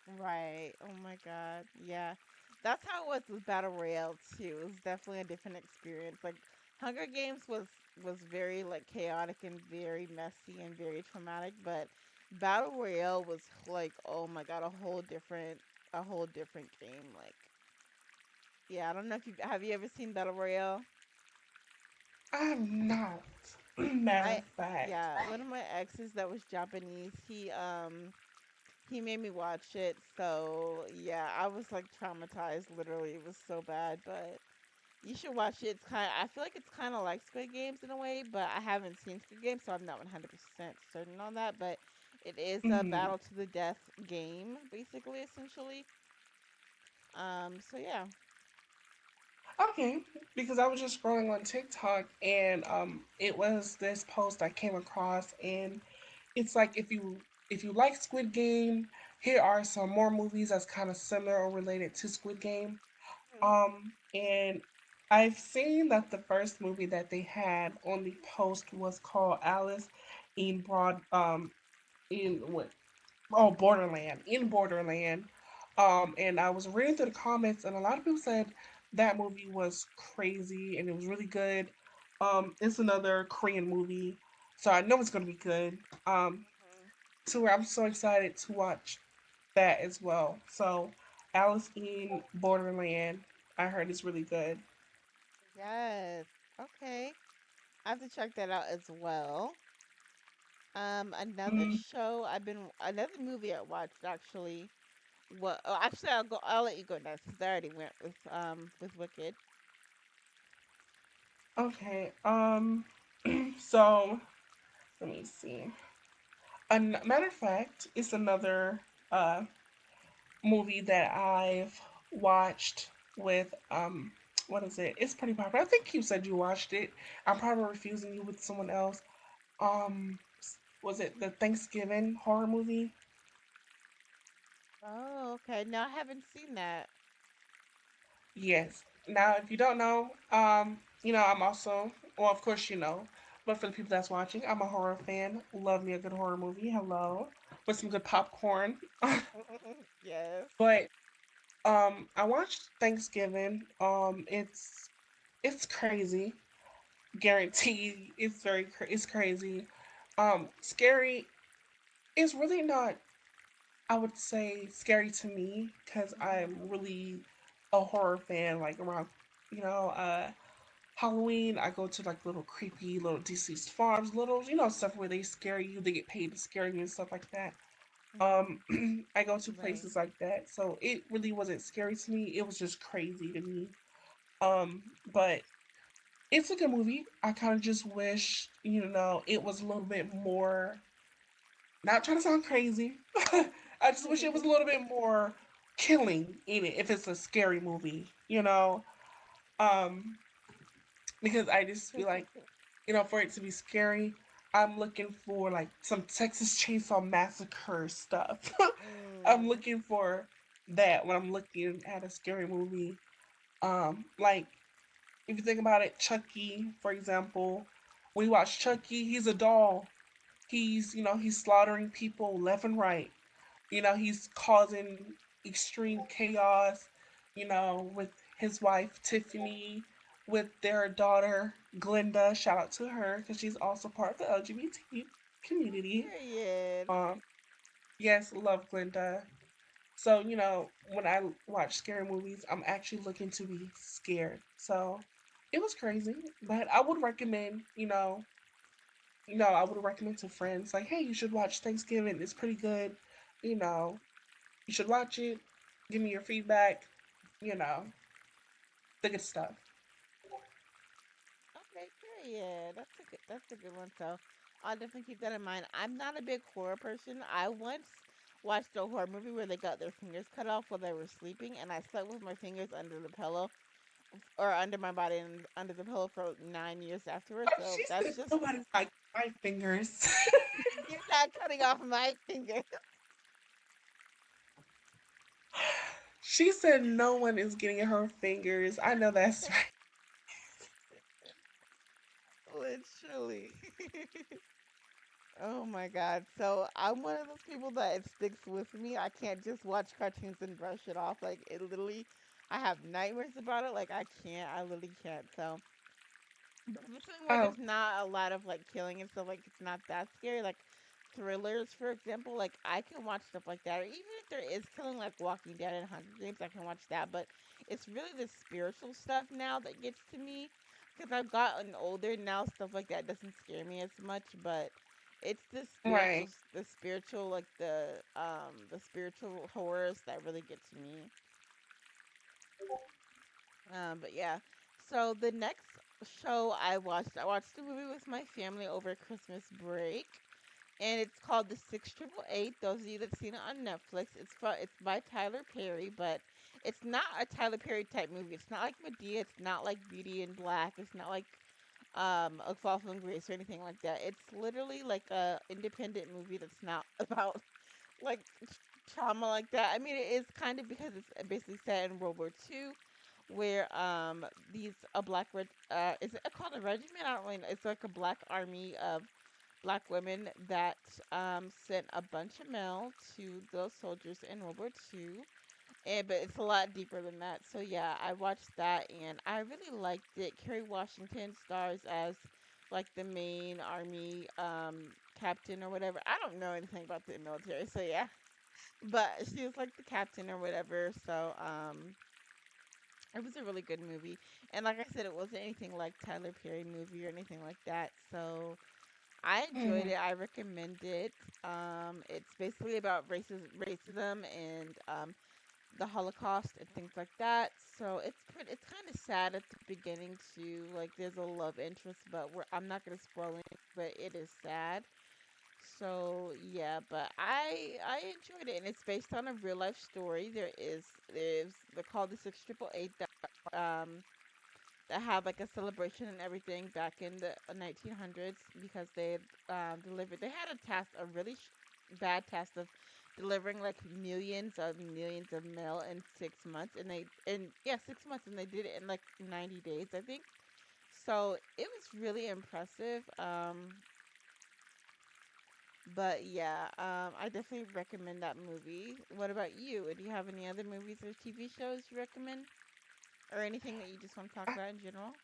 Right. Oh my God. Yeah. That's how it was with Battle Royale too. It was definitely a different experience. Like Hunger Games was very like chaotic and very messy and very traumatic, but Battle Royale was like, oh my God, a whole different game. Like, yeah, I don't know if you have you ever seen Battle Royale? I'm not. Matter I of fact. yeah, one of my exes that was Japanese, he made me watch it. So, yeah, I was like traumatized literally. It was so bad, but you should watch it. It's kind of I feel like it's kind of like Squid Games in a way, but I haven't seen Squid Games, so I'm not 100% certain on that, but it is a Mhm. battle to the death game basically essentially. So yeah. Okay, because I was just scrolling on TikTok and it was this post I came across, and it's like if you like Squid Game, here are some more movies that's kind of similar or related to Squid Game. And I've seen that the first movie that they had on the post was called Alice in in what Borderland, in Borderland. And I was reading through the comments, and a lot of people said that movie was crazy and it was really good. It's another Korean movie, so I know it's gonna be good. Mhm. To where I'm so excited to watch that as well. So, Alice in Borderland, I heard is really good. Yes. Okay. I have to check that out as well. Another Mm, show another movie I watched actually. What? Oh, actually, I'll let you go next because I already went with Wicked. okay. So let me see. Matter of fact, it's another uh movie that I've watched with what is it? It's pretty popular. I think you said you watched it. I'm probably refusing you with someone else. Um was it the Thanksgiving horror movie? Oh, okay. No, I haven't seen that. Yes. Now, if you don't know, I'm also, well, of course you know, but for the people that's watching, I'm a horror fan. Love me a good horror movie. Hello, with some good popcorn. Yes. But I watched Thanksgiving. It's crazy. Guaranteed, it's crazy. Scary. It's really not. I would say scary to me because I'm Mhm. really a horror fan. Like around, you know, Halloween, I go to like little creepy little deceased farms, little stuff where they scare you. They get paid to scare you and stuff like that. Mhm. I go to Right. places like that, so it really wasn't scary to me. It was just crazy to me. Um, but it's a good movie. I kind of just wish it was a little bit more. Not trying to sound crazy. I just wish it was a little bit more killing in it if it's a scary movie, um, because I just feel like for it to be scary, I'm looking for like some Texas Chainsaw Massacre stuff. I'm Mm. looking for that when I'm looking at a scary movie. Like if you think about it, Chucky, for example, when you watch Chucky, he's a doll. He's slaughtering people left and right. He's causing extreme chaos, with his wife Tiffany, with their daughter Glinda. Shout out to her because she's also part of the LGBT community. Period. Um, yes, love Glinda. So, when I watch scary movies, I'm actually looking to be scared. So it was crazy, but I would recommend, I would recommend to friends like, hey, you should watch Thanksgiving. It's pretty good. You know, you should watch it. Give me your feedback. You know, the good stuff. Okay, period. That's a good one. So I'll definitely keep that in mind. I'm not a big horror person. I once watched a horror movie where they got their fingers cut off while they were sleeping, and I slept with my fingers under the pillow or under my body and under the pillow for 9 years afterwards. So She that's said just nobody's like my fingers. you're not cutting off my fingers. She said no one is getting her fingers. I know that's right. Literally. Oh my God. So I'm one of those people that it sticks with me. I can't just watch cartoons and brush it off. Like it literally, I have nightmares about it. Like I can't. I literally can't. So, but if it's something where Oh, there's not a lot of like killing and stuff, like it's not that scary. Like thrillers, for example, like I can watch stuff like that. Or even if there is killing, like Walking Dead and Hunger Games, I can watch that. But it's really the spiritual stuff now that gets to me because I've gotten older now. Stuff like that doesn't scare me as much, but it's right. the spiritual, like the spiritual horrors that really get to me. But yeah. So the next show I watched a movie with my family over Christmas break, and it's called The 688. Those of you that've seen it on Netflix, it's by Tyler Perry, but it's not a Tyler Perry type movie. It's not like Medea. It's not like Beauty in Black. It's not like A Fall from Grace or anything like that. It's literally like a independent movie that's not about like trauma like that. I mean, it is kind of because it's basically set in World War II, where these a black is it called a regiment? I don't really know. It's like a black army of black women that sent a bunch of mail to those soldiers in World War II. And but it's a lot deeper than that. So yeah, I watched that and I really liked it. Kerry Washington stars as like the main army captain or whatever. I don't know anything about the military, so yeah. But she was like the captain or whatever. So it was a really good movie. And like I said, it wasn't anything like Tyler Perry movie or anything like that. So I enjoyed Mhm. it. I recommend it. It's basically about racism and the Holocaust and things like that. So it's kind of sad at the beginning too. Like there's a love interest, but I'm not gonna spoil it. But it is sad. So yeah, but I enjoyed it, and it's based on a real life story. They're called the 688 that had like a celebration and everything back in the 1900s because they had delivered. They had a really bad task of delivering like millions of mail in 6 months, and they and yeah, 6 months, and they did it in like 90 days, I think. So it was really impressive. But yeah, I definitely recommend that movie. What about you? Do you have any other movies or TV shows you recommend, or anything that you just want to talk about in general?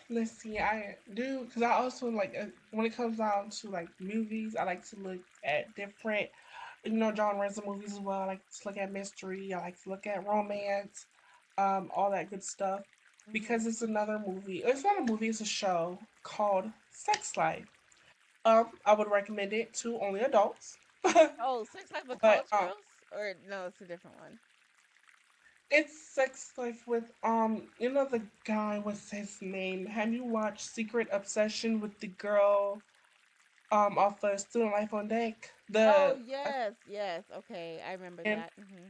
Let's see. I do because I also like when it comes down to like movies, I like to look at different, genres of movies as well. I like to look at mystery. I like to look at romance, all that good stuff. Hmm. Because it's another movie. It's not a movie. It's a show called Sex Life. I would recommend it to only adults. Oh, Sex Life with But College Girls, or no, it's a different one. it's Sex Life with the guy. What's his name? Have you watched Secret Obsession with the girl off of Student Life on Deck? Oh The yes, yes. Okay, I remember and that. Hmm.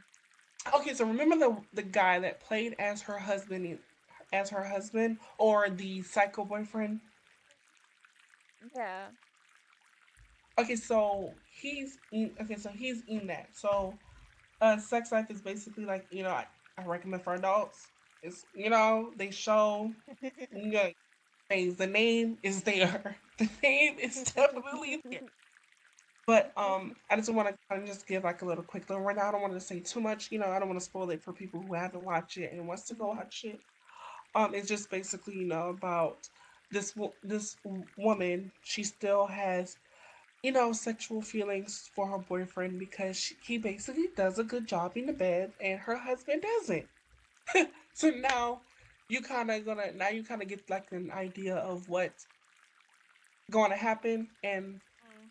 okay, so remember the guy that played as her husband or the psycho boyfriend? Yeah. So he's in that. So Sex Life is basically like, I recommend for adults. It's, they show, you know, things. The name is there. The name is definitely there. But I just want to kind of just give like a little quick little rundown. I don't want to say too much. I don't want to spoil it for people who haven't watched it and wants to go Hmm. watch it. It's just basically, about this woman. She still has, sexual feelings for her boyfriend because he basically does a good job in the bed and her husband doesn't. So now you kind of get like an idea of what's going to happen and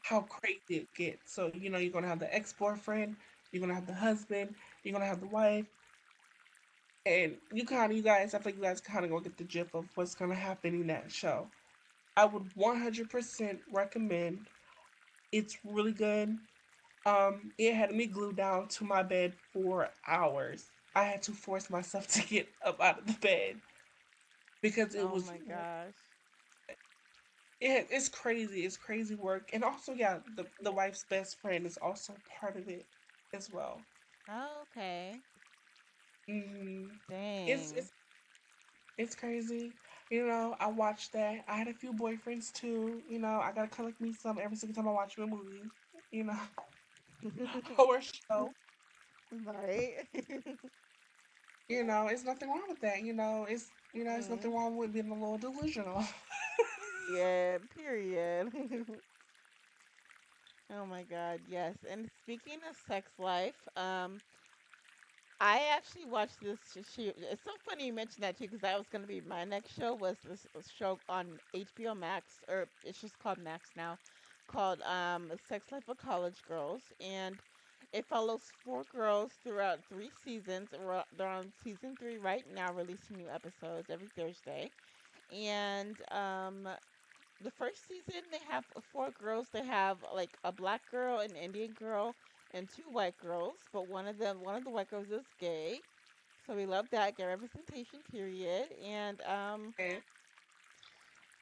how crazy it gets. So you're gonna have the ex boyfriend, you're gonna have the husband, you're gonna have the wife, and you guys, I think you guys kind of gonna get the gist of what's gonna happen in that show. I would 100% recommend. It's really good. It had me glued down to my bed for hours. I had to force myself to get up out of the bed because it Oh was my gosh. it's crazy. It's crazy work, and also yeah, the wife's best friend is also part of it as well. Oh, okay. Hmm. It's Dang. it's it's crazy. I watched that. I had a few boyfriends too. I gotta collect me some every single time I watch a movie. You know, or a show. Right. It's nothing wrong with that. It's nothing Mm. wrong with being a little delusional. Period. Period. Oh my God, yes. And speaking of sex life, I actually watched this It's so funny you mentioned that too, because that was going to be my next show. Was this show on HBO Max, or it's just called Max now, called Sex Life of College Girls, and it follows four girls throughout 3 seasons. They're on season 3 right now, releasing new episodes every Thursday. And the first season they have four girls. They have like a black girl, an Indian girl, and two white girls. But one of the white girls is gay, so we love that, gay representation. Period. And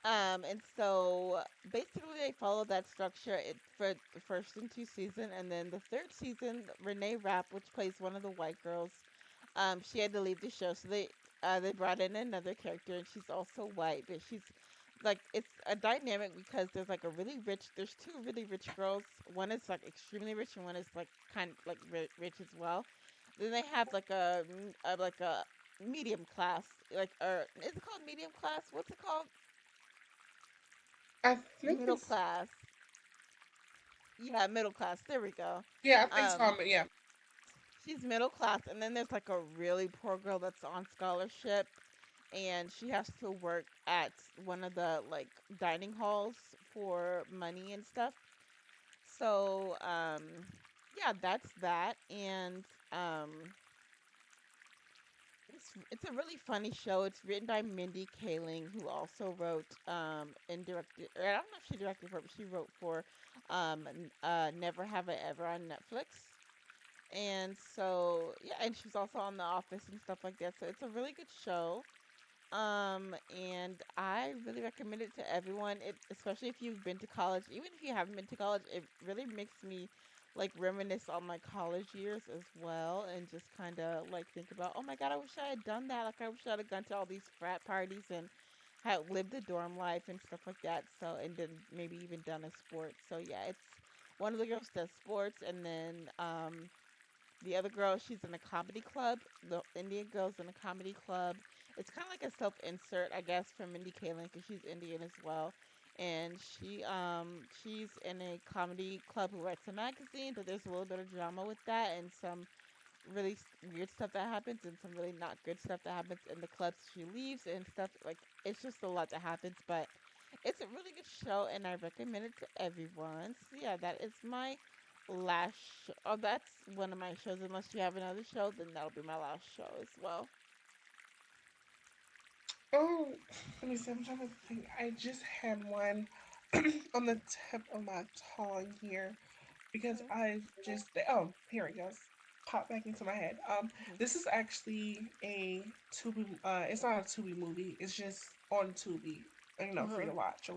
And so basically they follow that structure for the first and two season, and then the third season, Renee Rapp, which plays one of the white girls, she had to leave the show, so they brought in another character, and she's also white, but she's like it's a dynamic because there's two really rich girls. One is like extremely rich, and one is like kind of like rich as well. Then they have like a medium class, like or is it called medium class? What's it called? I think Middle it's class. Yeah, middle class. There we go. yeah, I think so. Um, Yeah. she's middle class, and then there's like a really poor girl that's on scholarship, and she has to work at one of the like dining halls for money and stuff. So, yeah, that's that, and it's a really funny show. It's written by Mindy Kaling, who also wrote and directed. Or I don't know if she directed for it, but she wrote for Never Have I Ever on Netflix. And so yeah, and she's also on The Office and stuff like that. So it's a really good show. And I really recommend it to everyone. Especially if you've been to college. Even if you haven't been to college, it really makes me like reminisce on my college years as well, and just kind of like think about, oh my God, I wish I had done that. Like I wish I'd have gone to all these frat parties and had lived the dorm life and stuff like that. So and then maybe even done a sport. So yeah, it's one of the girls does sports, and then the other girl, she's in a comedy club. The Indian girl's in a comedy club. It's kind of like a self insert, I guess, from Mindy Kaling because she's Indian as well. And she's in a comedy club who writes a magazine, but there's a little bit of drama with that and some really weird stuff that happens and some really not good stuff that happens in the clubs she leaves and stuff. Like it's just a lot that happens, but it's a really good show and I recommend it to everyone. So yeah, that is my last show. Oh, that's one of my shows. Unless you have another show, then that'll be my last show as well. Oh, let me see. I'm trying to think. I just had one on the tip of my tongue here because Okay. I just oh, here it goes. Pop back into my head. Mhm. This is actually a Tubi. It's not a Tubi movie. It's just on Tubi. Free Uh-huh. to watch.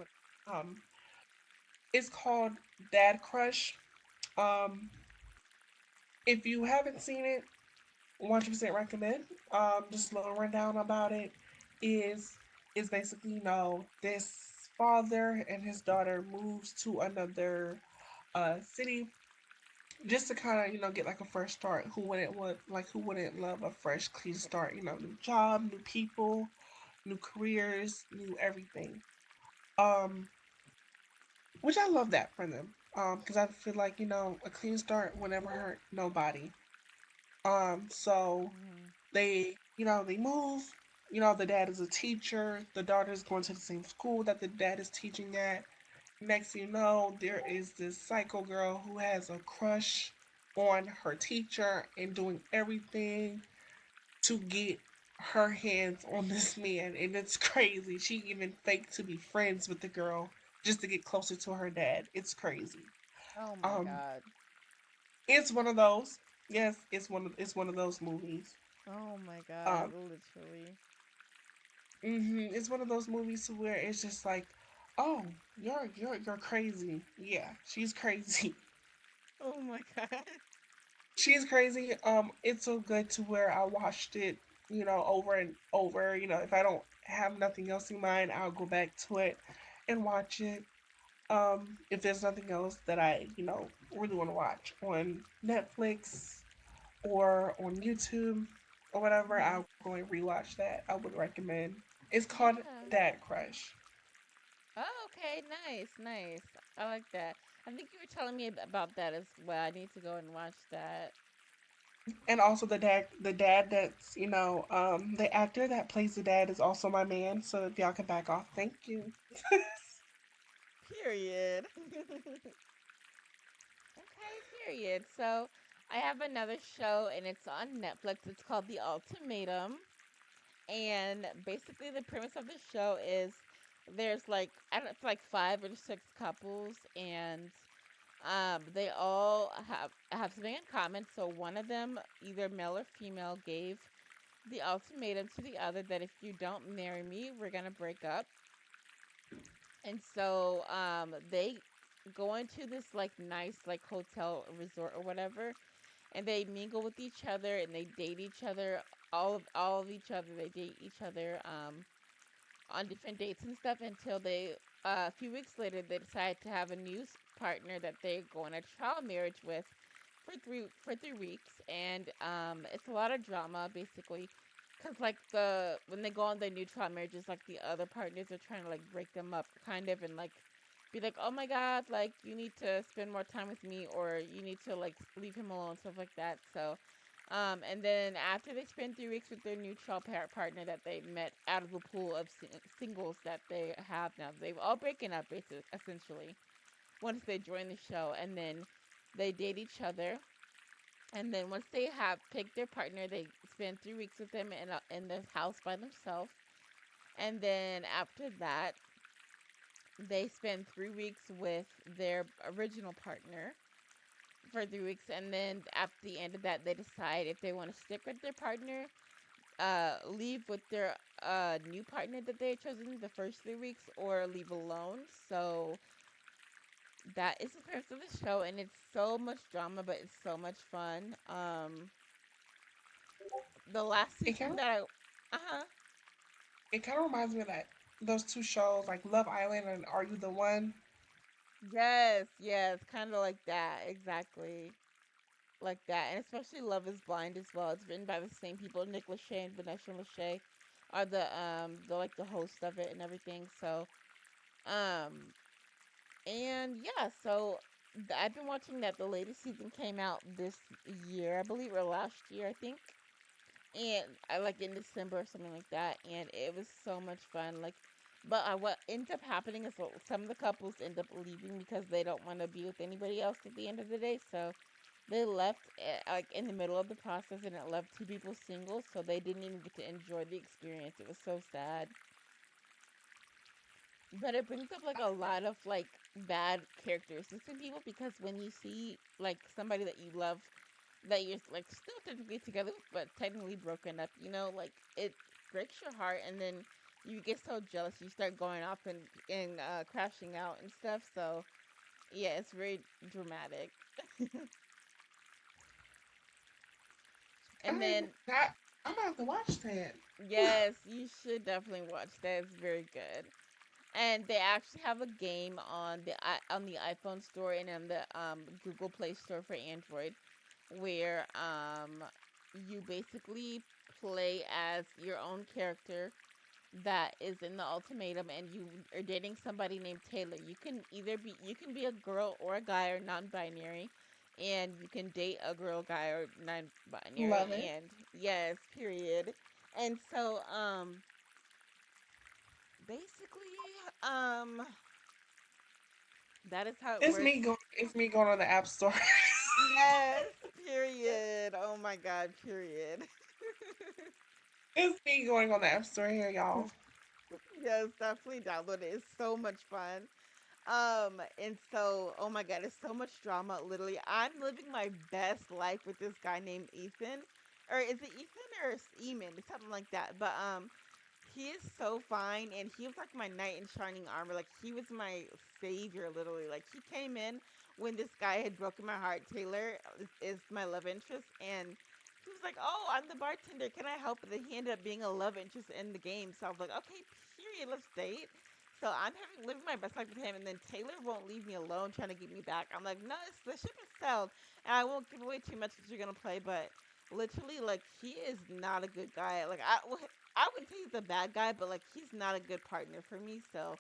It's called Dad Crush. Um, if you haven't seen it, 100% recommend. Just a little rundown about it is is basically this father and his daughter moves to another city just to kind of get like a fresh start. Who wouldn't love a fresh clean start? New job, new people, new careers, new everything. Um, which I love that for them. Because I feel like a clean start would never hurt nobody. So Mhm. they move. The dad is a teacher. The daughter is going to the same school that the dad is teaching at. Next thing you know, there is this psycho girl who has a crush on her teacher and doing everything to get her hands on this man. And it's crazy. She even faked to be friends with the girl just to get closer to her dad. It's crazy. Oh my Um, God. it's one of those. Yes, it's one of those movies. Oh my God. Um, Literally. It's one of those movies where it's just like, oh, you're crazy. Yeah, she's crazy. Oh my God. She's crazy. It's so good to where I watched it, over and over. If I don't have nothing else in mind, I'll go back to it and watch it. If there's nothing else that I, really want to watch on Netflix or on YouTube or whatever, Mhm. I'll go and rewatch that. I would recommend. It's called Yeah. Dad Crush. Oh, okay. Nice. Nice. I like that. I think you were telling me about that as well. I need to go and watch that. And also the dad that's the actor that plays the dad is also my man. So if y'all can back off, thank you. Period. Okay, period. So I have another show and it's on Netflix. It's called The Ultimatum. And basically the premise of the show is there's like I don't know, it's like 5 or 6 couples and they all have something in common. So one of them, either male or female, gave the ultimatum to the other that if you don't marry me, we're gonna break up. And so they go into this like nice like hotel resort or whatever and they mingle with each other and they date each other all of each other they date each other on different dates and stuff until they a few weeks later they decide to have a new partner that they go on a trial marriage with for 3 weeks and it's a lot of drama basically because like the when they go on their new trial marriages like the other partners are trying to like break them up kind of and like be like oh my god like you need to spend more time with me or you need to like leave him alone stuff like that so and then after they spend 3 weeks with their new trial partner that they met out of the pool of singles that they have now, they've all broken up basically, essentially, once they join the show. And then they date each other. And then once they have picked their partner, they spend 3 weeks with them in the house by themselves. And then after that, they spend 3 weeks with their original partner for 3 weeks. And then at the end of that, they decide if they want to stick with their partner leave with their new partner that they had chosen the first 3 weeks or leave alone. So That is the premise of the show, and it's so much drama, but it's so much fun. The last It kind season of that uh-huh. it kind of reminds me of that those two shows like Love Island and Are You the One? Yes, yes, kind of like that, exactly, like that, and especially Love Is Blind as well. It's written by the same people. Nick Lachey and Vanessa Lachey are the like the host of it and everything. So, um, and yeah, so I've been watching that. The latest season came out this year, I believe, or last year, I think. And I like in December or something like that, and it was so much fun. Like, but what ends up happening is some of the couples end up leaving because they don't want to be with anybody else at the end of the day. So they left like in the middle of the process, and it left two people single, so they didn't even get to enjoy the experience. It was so sad. But it brings up like a lot of like bad characteristics in people because when you see like somebody that you love that you're like still technically together with, but technically broken up, like it breaks your heart, and then you get so jealous, you start going off and crashing out and stuff. So yeah, it's very dramatic. And I then that I'm gonna have to watch that. yes, you should definitely watch that. It's very good. And they actually have a game on the iPhone store and on the Google Play Store for Android, where you basically play as your own character that is in the ultimatum, and you are dating somebody named Taylor. You can be a girl or a guy or non-binary, and you can date a girl, guy, or non-binary. Love it. And yes, period. And so basically that is how it works. It's me going on the app store. Yes, period. Oh my god, period. It's me going on the app store here, y'all. Yes, definitely download it. It's so much fun. And so, oh my god, it's so much drama. Literally, I'm living my best life with this guy named Ethan, or is it Ethan or Eamon? It's something like that. But he is so fine, and he was like my knight in shining armor. Like he was my savior, literally. Like he came in when this guy had broken my heart. Taylor is my love interest, and he was like, "Oh, I'm the bartender. Can I help?" And then he ended up being a love interest in the game. So I was like, "Okay, period. Let's date." So I'm living my best life with him, and then Taylor won't leave me alone, trying to get me back. I'm like, "No, the ship is sailed," and I won't give away too much because you're gonna play, but literally, like he is not a good guy. Like I wouldn't say he's a bad guy, but like he's not a good partner for me. So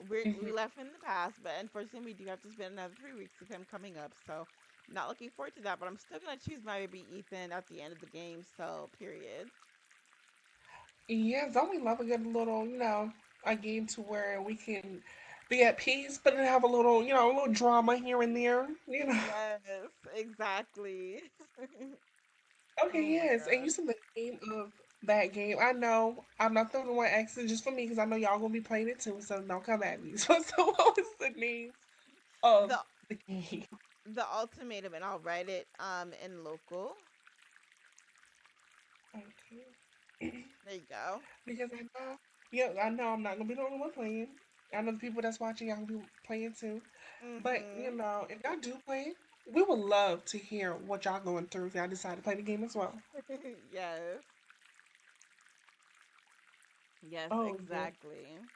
we Mhm. left in the past, but unfortunately we do have to spend another 3 weeks with him coming up. So not looking forward to that. But I'm still gonna choose my baby Ethan at the end of the game. So period. Yeah, don't we love a good little, a game to where we can be at peace, but then have a little, a little drama here and there, Yes, exactly. Okay, Oh my yes, and you god. said the name of that game. I know I'm not the one asking just for me because I know y'all gonna be playing it too, so don't come at me. So what was the name of The the game? the ultimatum, and I'll write it in local. Okay. There you go. Because I know I'm not gonna be the only one playing. I know the people that's watching, y'all gonna be playing too. But Mhm. if y'all do play, we would love to hear what y'all going through if y'all decide to play the game as well. Yes. Yes, Oh yeah, exactly.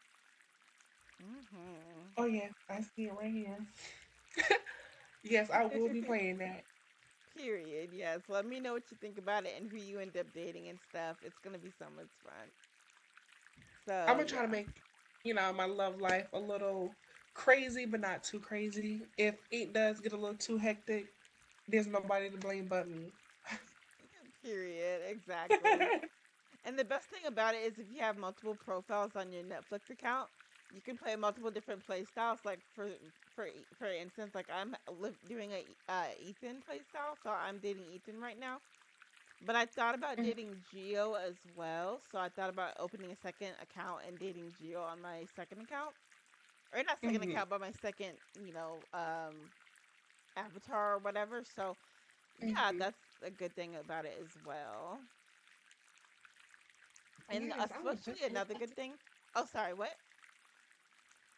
Mhm. oh yeah, I see it right here. Yes, I will be playing that. Period. Yes. Let me know what you think about it and who you end up dating and stuff. It's gonna be so much fun. I'm So gonna try to yeah. make, my love life a little crazy, but not too crazy. If it does get a little too hectic, there's nobody to blame but me. Period. Exactly. And the best thing about it is if you have multiple profiles on your Netflix account, you can play multiple different play styles. Like for instance, like I'm doing a Ethan play style, so I'm dating Ethan right now. But I thought about Mhm, dating Geo as well, so I thought about opening a second account and dating Geo on my second account, or not second mhm, account, but my second, avatar or whatever. So yeah, mhm. that's a good thing about it as well. And Yes, I would especially definitely. another good thing. Oh, sorry, what?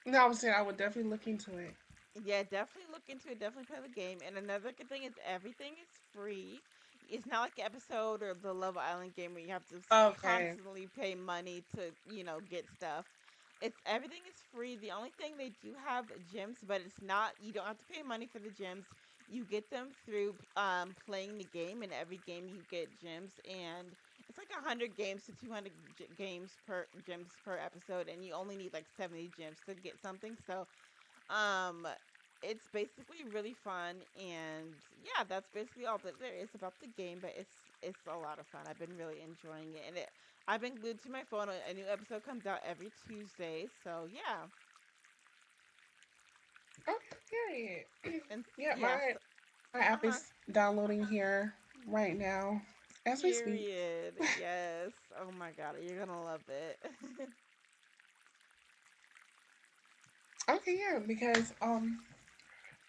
No, I was saying I would definitely look into it. Yeah, definitely look into it. Definitely play the game. And another good thing is everything is free. It's not like episode or the Love Island game where you have to Okay. constantly pay money to, get stuff. It's everything is free. The only thing they do have gems, but it's not. You don't have to pay money for the gems. You get them through playing the game. And every game you get gems, and it's like 100 games to 200 games per gems per episode, and you only need like 70 gems to get something. So um, it's basically really fun, and yeah, that's basically all that there is about the game. But it's a lot of fun. I've been really enjoying it, and I've been glued to my phone. A new episode comes out every Tuesday, so yeah, Okay, period. and Yeah, yeah, my app uh-huh. is downloading here right now as we speak. Period. Yes. Oh my God, you're gonna love it. Okay, yeah, because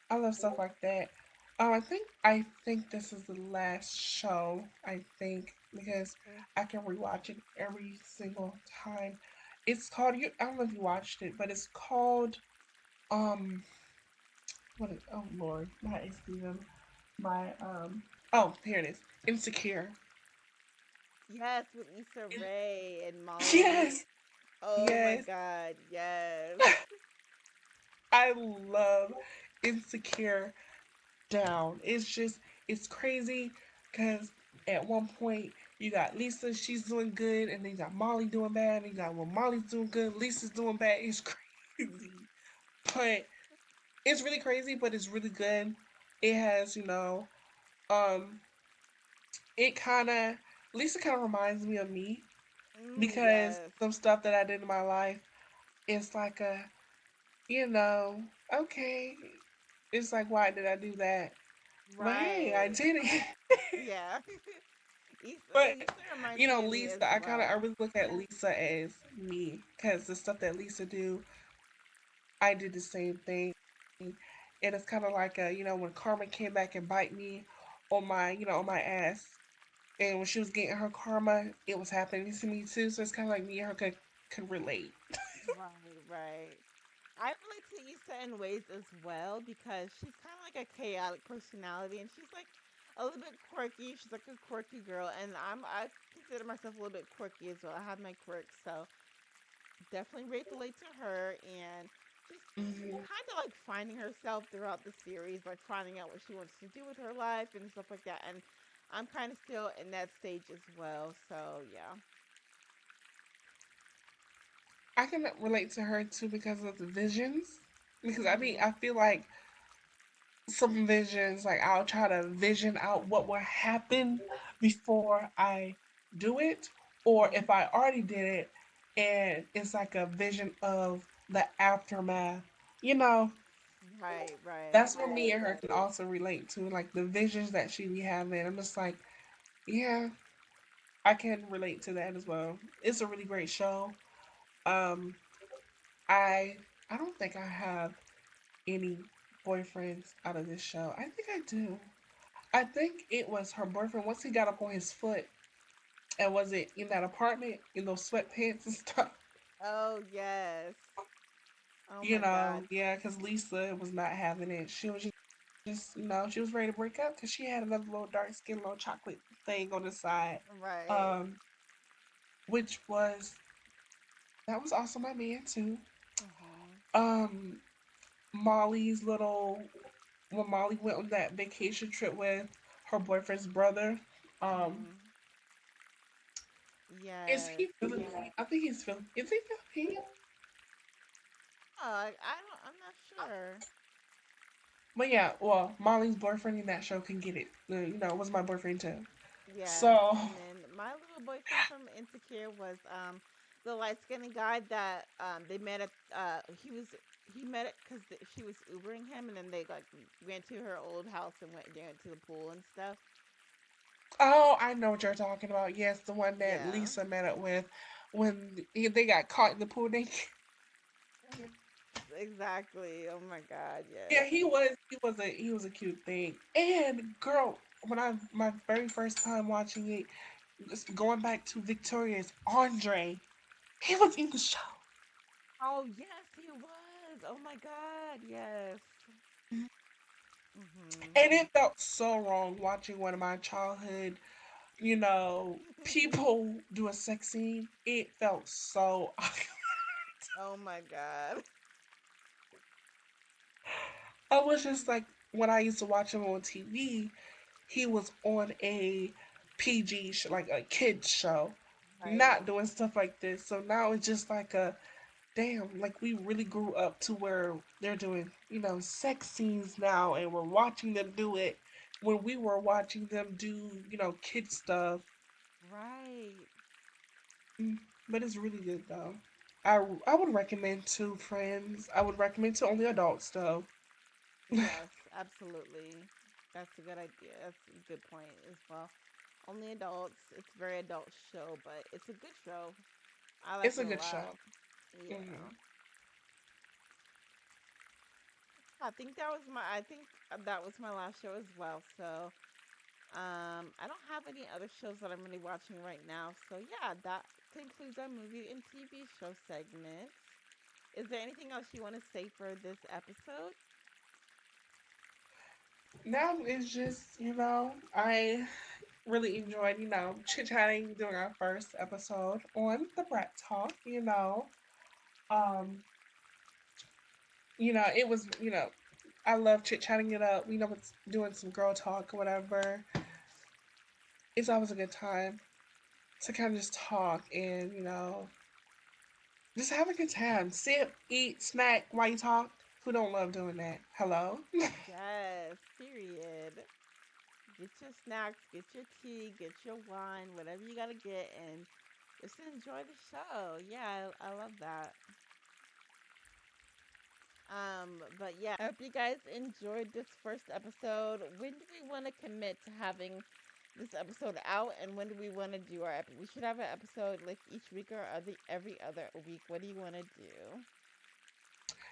I love stuff like that. I think this is the last show. I think because I can rewatch it every single time. It's called you. I don't know if you watched it, but it's called um. What is? Oh Lord, not excuse my Oh, here it is. Insecure. Yes, with Issa Rae and Molly. Yes, Oh my yes. God, yes. I love Insecure down. It's crazy because at one point you got Lisa, she's doing good, and then you got Molly doing bad, and you got when Molly's doing good, Lisa's doing bad. It's crazy, but it's really crazy, but it's really good. It has, um, it kind of Lisa kind of reminds me of me because Yes. some stuff that I did in my life, it's like you know, okay, it's like why did I do that? But hey, I Right. did it. Yeah. But Issa reminds me of me as Lisa, I well. really look at Lisa as me because the stuff that Lisa do, I did the same thing, and it's kind of like when karma came back and bite me on my on my ass, and when she was getting her karma, it was happening to me too. So it's kind of like me and her could relate. Right, right. I relate to Issa in ways as well because she's kind of like a chaotic personality, and she's like a little bit quirky. She's like a quirky girl, and I consider myself a little bit quirky as well. I have my quirks, so definitely relate to her, and just Hmm. kind of like finding herself throughout the series, like finding out what she wants to do with her life and stuff like that. And I'm kind of still in that stage as well. So yeah. I can relate to her too because of the visions. Because Mhm. I feel like some visions, like I'll try to vision out what will happen before I do it, or Mhm. if I already did it, and it's like a vision of the aftermath. You know, Right. Right. that's what me and her can also relate to, like the visions that she be having. I'm just like, yeah, I can relate to that as well. It's a really great show. Um, I I don't think I have any boyfriends out of this show. I think I do. I think it was her boyfriend once he got up on his foot, and was it in that apartment in those sweatpants and stuff? Oh yes. Oh my God. Yeah, because Lisa was not having it. She was just she was ready to break up because she had another little dark skin, little chocolate thing on the side, Right. um, which was that was also my man too. Mhm. Um, Molly's little when Molly went on that vacation trip with her boyfriend's brother. Um, Mhm. is Yes. he Filipino? I think he's Filipino. Is he Filipino? Oh, I don't. I'm not sure. But yeah, well, Molly's boyfriend in that show can get it. Was my boyfriend too. Yes, So, and then my little boyfriend from Insecure was the light skinned guy that they met at he met it because she was Ubering him, and then they like went to her old house and went down to the pool and stuff. oh, I know what you're talking about. Yes, the one that Yeah. Lisa met up with when they got caught in the pool naked. Yes, exactly. Oh my God. Yeah, Yes. he was a cute thing. And girl, when I my very first time watching it, just going back to Victoria's Andre, he was in the show. Oh yes, he was. Oh my God. Yes. Mhm. And it felt so wrong watching one of my childhood, people do a sex scene. It felt so. Oh my god. I was just like, when I used to watch him on TV, he was on a PG, like a kids show, not Right. doing stuff like this. So now it's just like a damn, like we really grew up to where they're doing, sex scenes now, and we're watching them do it when we were watching them do, kid stuff. Right. Mm, but it's really good though. I would recommend to friends. I would recommend to only adults though. Yes, absolutely. That's a good idea. That's a good point as well. Only adults. It's a very adult show, but it's a good show. I like It's it a a good lot. show. Hmm. Yeah. I think that was my I think that was my last show as well. So, I don't have any other shows that I'm really watching right now. So, yeah, that concludes our movie and TV show segment. Is there anything else you want to say for this episode? Now it's just, I really enjoyed, chit chatting during our first episode on the Brat Talk. Um, it was, I love chit chatting it up. It's doing some girl talk or whatever. It's always a good time to kind of just talk and, just have a good time. Sip, eat, snack while you talk. Who don't love doing that? Hello? Yes, period. Get your snacks, get your tea, get your wine, whatever you gotta get, and just enjoy the show. Yeah, I love that. But yeah, I hope you guys enjoyed this first episode. When do we want to commit to having this episode out, and when do we want to do our episode? We should have an episode like each week or every other week. What do you want to do?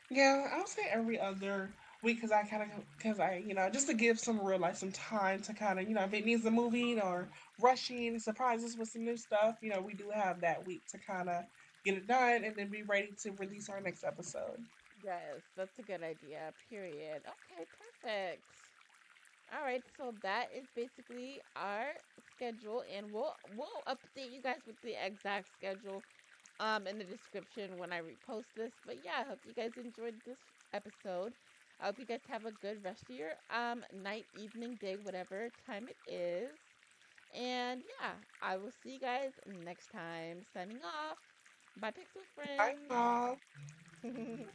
Yeah, I'll say every other week because I, just to give some real life some time to kind of, if it needs a moving or rushing, surprises with some new stuff, we do have that week to kind of get it done and then be ready to release our next episode. Yes, that's a good idea. Period. Okay, perfect. All right, so that is basically our schedule, and we'll update you guys with the exact schedule in the description when I repost this. But yeah, I hope you guys enjoyed this episode. I hope you guys have a good rest of your night, evening, day, whatever time it is. And yeah, I will see you guys next time. Signing off. Bye, Pixel Bye, y'all. friends.